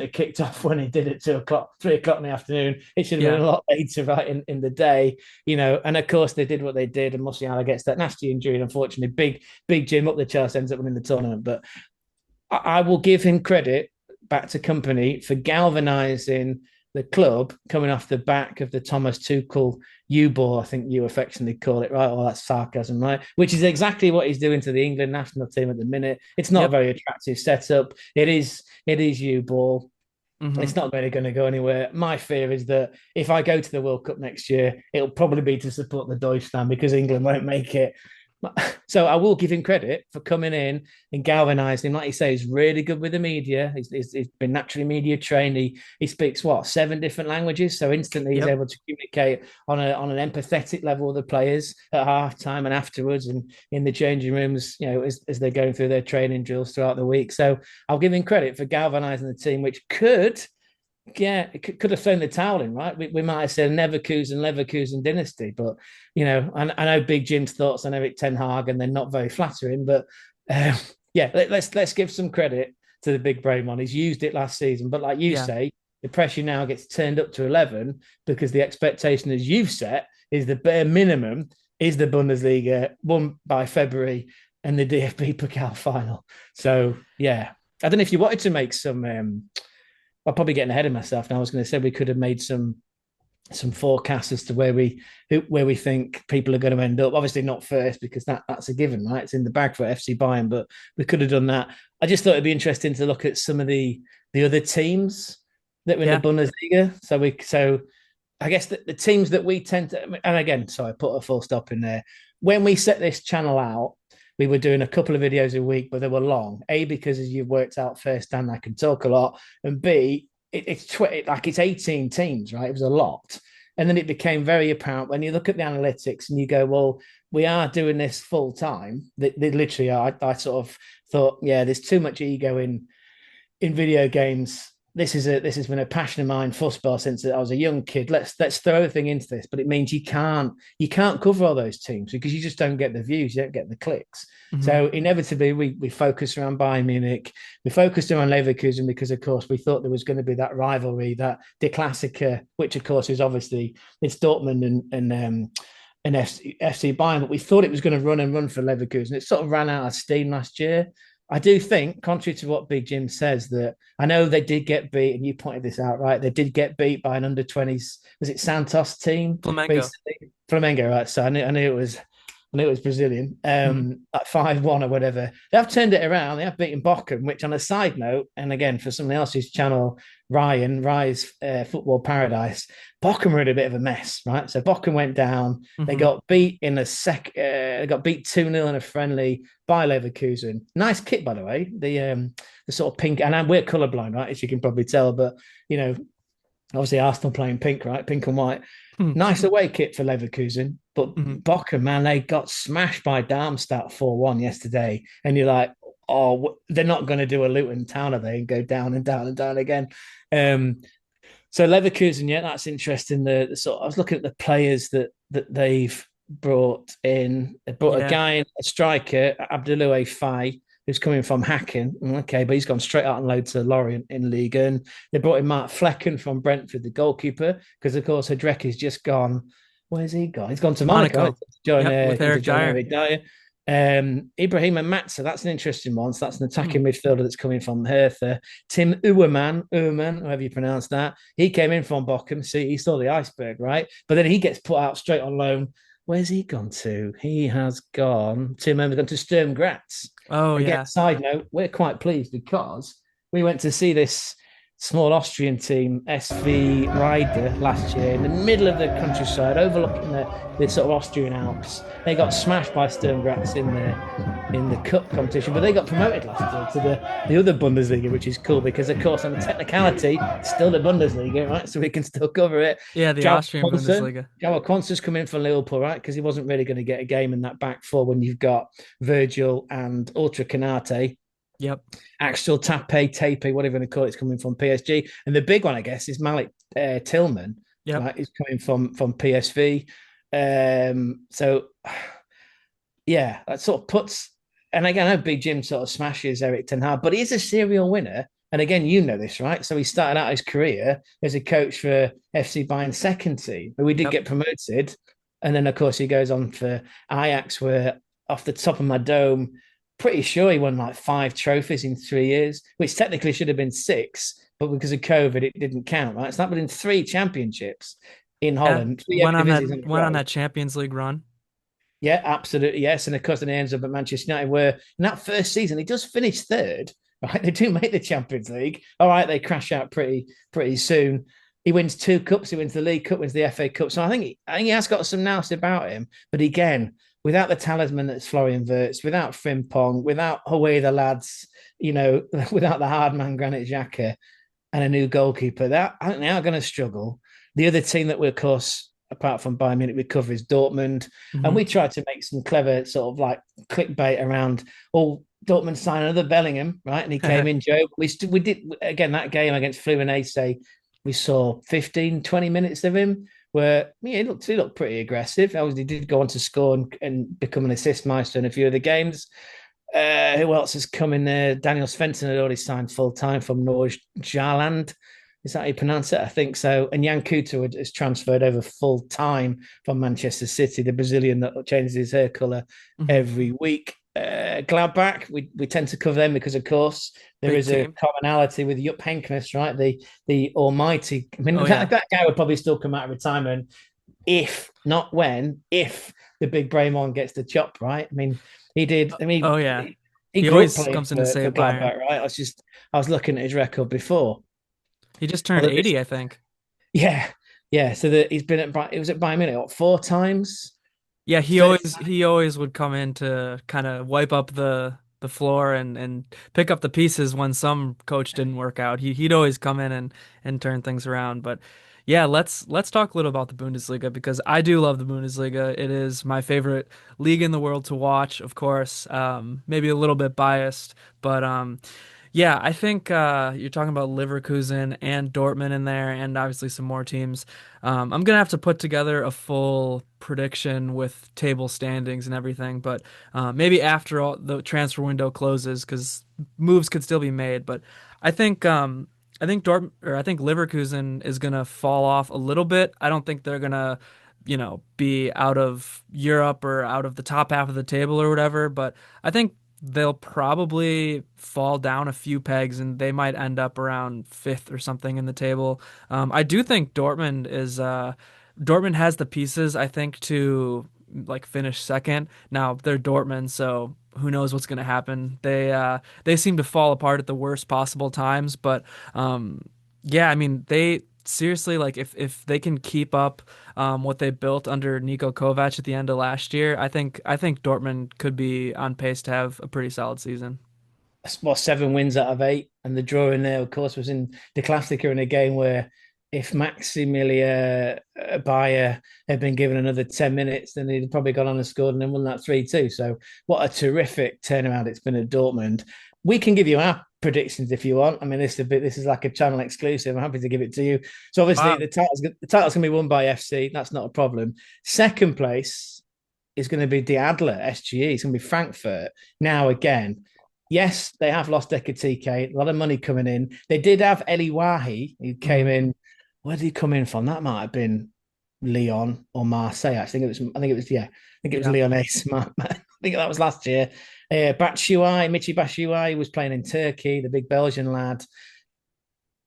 have kicked off when he did at 2 o'clock, 3 o'clock in the afternoon. It should have been a lot later, right in the day, And of course, they did what they did, and Musiala gets that nasty injury. And unfortunately, big Jim up the Chelsea ends up winning the tournament. But I will give him credit back to company for galvanizing the club coming off the back of the Thomas Tuchel U-ball, I think you affectionately call it, right? Oh, that's sarcasm, right? Which is exactly what he's doing to the England national team at the minute. It's not a very attractive setup. It is U-ball. It's not really going to go anywhere. My fear is that if I go to the World Cup next year, it'll probably be to support the Deutschland because England won't make it. So I will give him credit for coming in and galvanizing. Like you say, he's really good with the media. He's been naturally media trained. He speaks 7 different languages, so instantly he's able to communicate on an empathetic level with the players at halftime and afterwards, and in the changing rooms. As they're going through their training drills throughout the week. So I'll give him credit for galvanizing the team, which it could have thrown the towel in, right? We might have said Leverkusen dynasty, but I know Big Jim's thoughts on Eric Ten Hag, and they're not very flattering. But let's give some credit to the big brain one. He's used it last season, but like you say, the pressure now gets turned up to 11 because the expectation, as you've set, is the bare minimum is the Bundesliga won by February and the DFB Pokal final. So I don't know if you wanted to make some. I'm probably getting ahead of myself now. I was going to say we could have made some forecasts as to where we think people are going to end up. Obviously not first because that's a given, right? It's in the bag for FC Bayern, but we could have done that. I just thought it'd be interesting to look at some of the other teams that were in the Bundesliga. So I guess the teams that we tend to, and again, sorry, I put a full stop in there. When we set this channel out, we were doing a couple of videos a week, but they were long. A, because as you've worked out firsthand, I can talk a lot. And B, it's 18 teams, right? It was a lot. And then it became very apparent when you look at the analytics and you go, well, we are doing this full time. They literally are. I sort of thought, there's too much ego in video games. This has been a passion of mine, fussball, since I was a young kid. Let's throw everything into this, but it means you can't cover all those teams because you just don't get the views, you don't get the clicks. So inevitably, we focused around Bayern Munich, we focused around Leverkusen because, of course, we thought there was going to be that rivalry, that De Klassiker, which of course is obviously it's Dortmund and FC Bayern, but we thought it was going to run for Leverkusen. It sort of ran out of steam last year. I do think, contrary to what Big Jim says, that I know they did get beat, and you pointed this out, right? They did get beat by an under-20s, was it Santos team? Flamengo, right? So I knew it was Brazilian, like 5-1 or whatever. They have turned it around. They have beaten Bochum, which on a side note, and again, for someone else's channel, Rye's Football Paradise, Bochum were in a bit of a mess, right? So Bochum went down. They got beat in a they got beat 2-0 in a friendly by Leverkusen. Nice kit, by the way. The sort of pink, and we're colourblind, right? As you can probably tell, but obviously Arsenal playing pink, right? Pink and white. Nice away kit for Leverkusen. But Bochum, man, they got smashed by Darmstadt 4-1 yesterday. And you're like, oh, they're not going to do a Luton Town, are they? And go down and down and down again. So Leverkusen, that's interesting. The sort I was looking at the players that they've brought in. They brought a guy in, a striker, Abdullah Faye, who's coming from Hacken. Okay, but he's gone straight out and load to Lorient in League. And they brought in Mark Flecken from Brentford, the goalkeeper, because of course Hedrek has just gone. Where's he gone? He's gone to Monaco. With Eric Dyer. Ibrahim and Matza, that's an interesting one. So that's an Hmm. attacking midfielder that's coming from Hertha. Tim Uwerman, however you pronounce that, he came in from Bochum. See, he saw the iceberg, right? But then he gets put out straight on loan. Where's he gone to? He has gone. Tim Uwerman's gone to Sturm Graz. Oh Again, yeah. side note, we're quite pleased because we went to see this small Austrian team, SV Rieder, last year in the middle of the countryside, overlooking the sort of Austrian Alps. They got smashed by Sturm Graz in the cup competition, but they got promoted last year to the other Bundesliga, which is cool because, of course, on the technicality, it's still the Bundesliga, right? So we can still cover it. Yeah, the Joao Austrian Concer, Bundesliga. Joao Concer's come in for Liverpool, right? Because he wasn't really going to get a game in that back four when you've got Virgil and Ultra Canate. Yep. Axel Tape, whatever you want to call it, is coming from PSG. And the big one, I guess, is Malik Tillman, Yep. right? He's coming from PSV. So yeah, that sort of puts. And again, I know Big Jim sort of smashes Eric Ten Hag, but he's a serial winner. And again, you know this, right? So he started out his career as a coach for FC Bayern second team, but we did Yep. get promoted. And then, of course, he goes on for Ajax, where off the top of my dome, pretty sure he won like 5 trophies in 3 years, which technically should have been six, but because of COVID, it didn't count, right? So that in 3 championships in Yeah. Holland, 3 Eredivisie in a Went on row. that Champions League run. Yeah, absolutely. Yes. And of course, then he ends up at Manchester United, where in that first season, he does finish third, right? They do make the Champions League. All right, they crash out pretty soon. He wins 2 cups. He wins the League Cup, wins the FA Cup. So I think he has got some nous about him. But again, without the talisman that's Florian Wirtz, without Frimpong, without Away the lads, without the hard man Granit Xhaka and a new goalkeeper, that I think they are going to struggle. The other team that we, of course, apart from Bayern Munich, we cover is Dortmund, and Hmm. we tried to make some clever sort of like clickbait around. Oh, Dortmund signed another Bellingham, right? And he came in, Joe. We did again that game against Fluminense. We saw 15, 20 minutes of him where he looked pretty aggressive. Obviously, he did go on to score and become an assist meister in a few of the games. Who else has come in there? Daniel Svensson had already signed full time from Norge Jaland. Is that how you pronounce it? I think so. And Jan Couto has transferred over full time from Manchester City, the Brazilian that changes his hair color Hmm. every week. Gladbach, we tend to cover them because, of course, there Big is a team. commonality with Jupp Heynckes, right? The almighty. I mean, Oh that, yeah. that guy would probably still come out of retirement if not when, if the big Braymon gets the chop, right? I mean, he did. I Oh mean, yeah. he He grew up always playing comes in to for save Bayern. Gladbach, right? I was looking at his record before. He just turned Although this, 80, I think. yeah, yeah. So he's been he was at Bayern Munich what, 4 times. Yeah, 30, he always would come in to kind of wipe up the floor and pick up the pieces when some coach didn't work out. He'd always come in and turn things around. But yeah, let's talk a little about the Bundesliga because I do love the Bundesliga. It is my favorite league in the world to watch, of course. Maybe a little bit biased, but yeah, I think you're talking about Leverkusen and Dortmund in there, and obviously some more teams. I'm gonna have to put together a full prediction with table standings and everything, but maybe after all the transfer window closes, because moves could still be made. But I think I think I think Leverkusen is gonna fall off a little bit. I don't think they're gonna, be out of Europe or out of the top half of the table or whatever, but I think they'll probably fall down a few pegs and they might end up around fifth or something in the table. I do think Dortmund has the pieces, I think, to like finish second. Now they're Dortmund, so who knows what's going to happen. They seem to fall apart at the worst possible times, but yeah, I mean they seriously like if they can keep up what they built under Niko Kovac at the end of last year, I think Dortmund could be on pace to have a pretty solid season. what, 7 wins out of 8, and the draw in there, of course, was in the Classica in a game where if Maximilia Bayer had been given another 10 minutes, then he'd probably gone on and scored and then won that 3-2. So what a terrific turnaround it's been at Dortmund. We can give you our predictions if you want. I mean, this is like a channel exclusive. I'm happy to give it to you. So obviously Wow. the title's gonna be won by FC. That's not a problem. Second place is going to be the Adler SGE. It's going to be Frankfurt. Now again, yes, they have lost Ekatike, a lot of money coming in. They did have Eli Wahi, who came Mhm. in. Where did he come in from? That might have been Lyon or Marseille. I think it was. Yeah. I think it was Yeah. Lyonnais. think that was last year. Batshuayi, Michi Batshuayi was playing in Turkey, the big Belgian lad.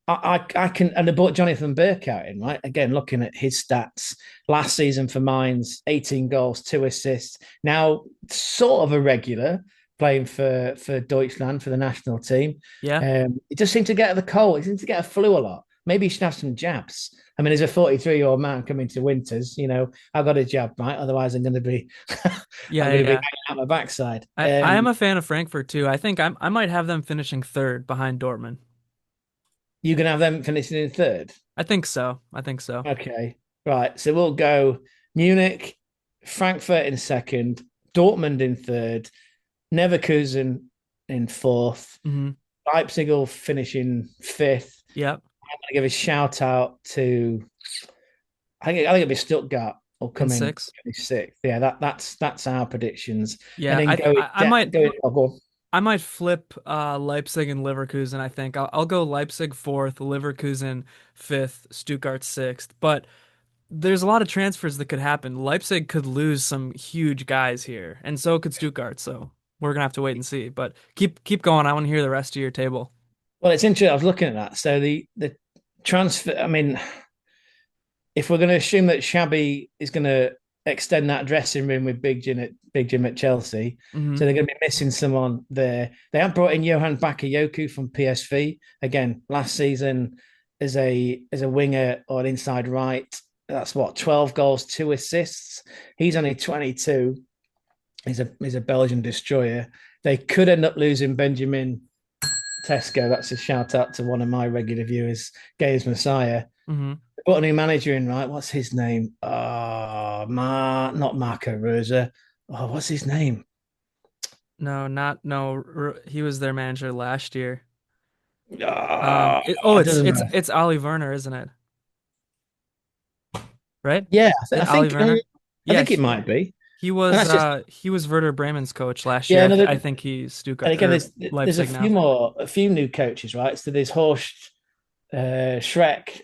I can, and they brought Jonathan Burke out in, right? Again, looking at his stats last season for Mainz, 18 goals, 2 assists. Now, sort of a regular playing for Deutschland, for the national team. Yeah. It just seemed to get the cold. It seemed to get a flu a lot. Maybe he should have some jabs. I mean, as a 43-year-old man coming to winters, I've got a jab, right? Otherwise, I'm going to be, I'm Yeah, going to be yeah. hanging out my backside. I am a fan of Frankfurt too. I think I might have them finishing third behind Dortmund. You can have them finishing in third. I think so. I think so. Okay. Right. So we'll go Munich, Frankfurt in second, Dortmund in third, Leverkusen in fourth, Hmm. Leipzig will finish in fifth. Yep. I'm going to give a shout out to, I think it'll be Stuttgart will In come in sixth. sixth. Yeah, that's our predictions. And Yeah, then I going, I, I might going, oh, go on. I might flip Leipzig and Leverkusen, I think. I'll go Leipzig fourth, Leverkusen fifth, Stuttgart sixth. But there's a lot of transfers that could happen. Leipzig could lose some huge guys here, and so could Stuttgart. So we're gonna have to wait and see. But keep going. I want to hear the rest of your table. Well, it's interesting. I was looking at that. So the transfer, I mean, if we're going to assume that Shabby is going to extend that dressing room with Big Jim at Chelsea, Hmm. so they're going to be missing someone there. They have brought in Johan Bakayoko from PSV again last season as a winger or an inside right. That's what 12 goals, 2 assists. He's only 22. He's a Belgian destroyer. They could end up losing Benjamin Tesco. That's a shout out to one of my regular viewers, Gaze Messiah. Hmm. Got a new manager in, right? What's his name? Not Marco Rosa. Oh, what's his name? No, not no. He was their manager last year. I It's don't it's know. it's Ollie Werner, isn't it? Right? Yeah, Is I it Ollie think Werner? I Yeah, think it might be, and that's just he was Werder Bremen's coach last year. yeah. No, I think he's and Stuttgart again, or there's Leipzig now. a few new coaches, right? So there's Horst Shrek,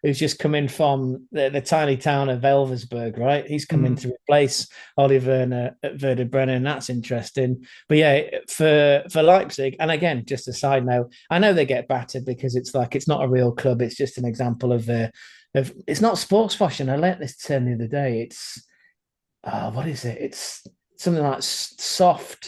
who's just come in from the tiny town of Elversberg, right? He's come in Hmm. to replace Oliver at Werder Bremen. That's interesting. But yeah, for Leipzig, and again, just a side note, I know they get battered because it's not a real club. It's just an example of it's not sports fashion. I learnt this term the other day. It's what is it? It's something like soft.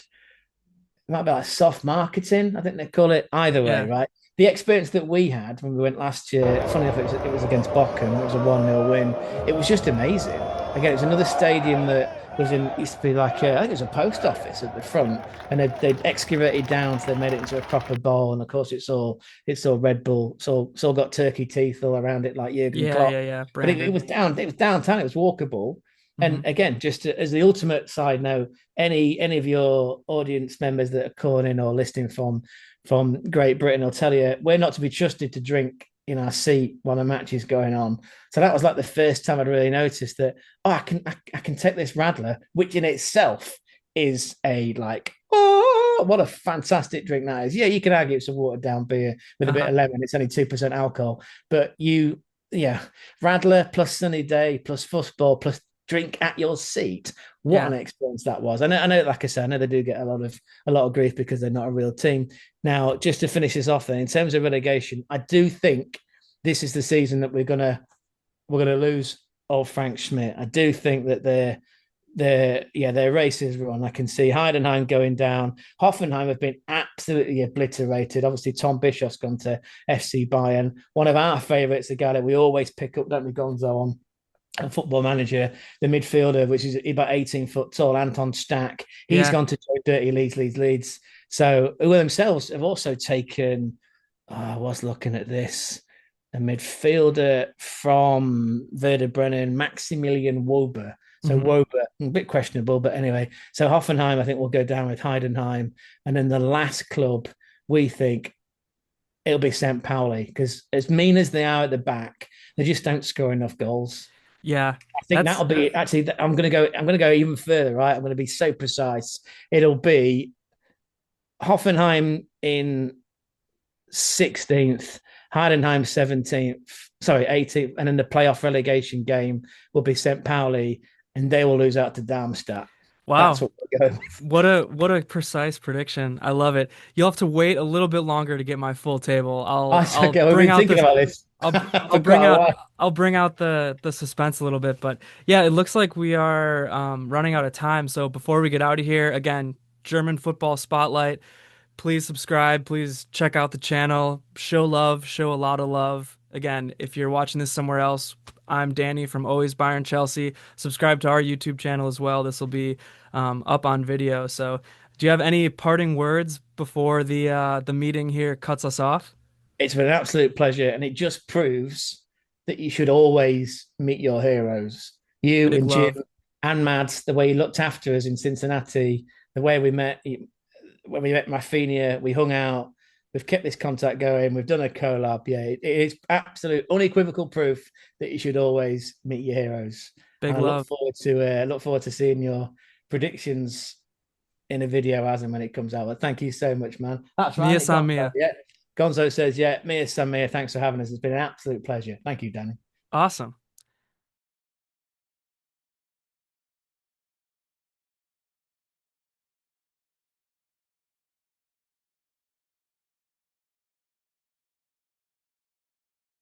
It might be like soft marketing. I think they call it. Either way, Yeah. right? The experience that we had when we went last year, funny enough, it was against Bochum. It was a 1-0 win. It was just amazing. Again, it was another stadium that used to be like I think it was a post office at the front, and they'd excavated down, so they made it into a proper bowl. And of course, it's all Red Bull. It's all got turkey teeth all around it, like Jurgen Yeah, Klopp. yeah, yeah. But it Brandon. was down. It was downtown. It was walkable. Hmm. And again, just as the ultimate side note, any of your audience members that are calling in or listening from Great Britain will tell you we're not to be trusted to drink in our seat while a match is going on. So that was like the first time I'd really noticed that I can take this Radler, which in itself is a like what a fantastic drink that is. Yeah, you can argue it's a watered down beer with a bit Uh-huh. of lemon. It's only 2% alcohol, but yeah, Radler plus sunny day plus fussball plus drink at your seat. What Yeah. an experience that was. I know, like I said, I know they do get a lot of grief because they're not a real team. Now, just to finish this off, then, in terms of relegation, I do think this is the season that we're gonna lose old Frank Schmidt. I do think that their race is run. I can see Heidenheim going down. Hoffenheim have been absolutely obliterated. Obviously, Tom Bischoff's gone to FC Bayern. One of our favourites, the guy that we always pick up, don't we, Gonzo, on and Football Manager, the midfielder, which is about 18 foot tall, Anton Stack. He's Yeah. gone to Dirty Leeds. So, who themselves have also taken, I was looking at this, a midfielder from Werder Bremen, Maximilian Wober. So, Hmm. Wober, a bit questionable, but anyway. So, Hoffenheim, I think, will go down with Heidenheim. And then the last club, we think it'll be St. Pauli, because as mean as they are at the back, they just don't score enough goals. Yeah. I think That's that'll be actually. I'm gonna go even further. Right, I'm gonna be so precise. It'll be Hoffenheim in 16th, Heidenheim 17th. Sorry, 18th, and then the playoff relegation game will be St. Pauli, and they will lose out to Darmstadt. That's Wow. what we're going with. What a precise prediction. I love it. You'll have to wait a little bit longer to get my full table. I'll Okay, we've bring been out thinking this about this I'll for bring quite a out while. the suspense a little bit, but yeah, it looks like we are running out of time. So before we get out of here, again, German football spotlight. Please subscribe. Please check out the channel. Show love. Show a lot of love. Again, if you're watching this somewhere else, I'm Danny from Always Bayern Chelsea. Subscribe to our YouTube channel as well. This will be up on video. So, do you have any parting words before the meeting here cuts us off? It's been an absolute pleasure, and it just proves that you should always meet your heroes. You Big and Jim love. and Mads, the way you looked after us in Cincinnati, the way we met when we met Rafinha, we hung out. We've kept this contact going. We've done a collab. Yeah, it is absolute unequivocal proof that you should always meet your heroes. Big And I love. look forward to seeing your predictions in a video as and when it comes out. But thank you so much, man. That's Mia right, san Gonzo. Mia. Yeah, Gonzo says, yeah, Mia San Mia. Thanks for having us. It's been an absolute pleasure. Thank you, Danny. Awesome.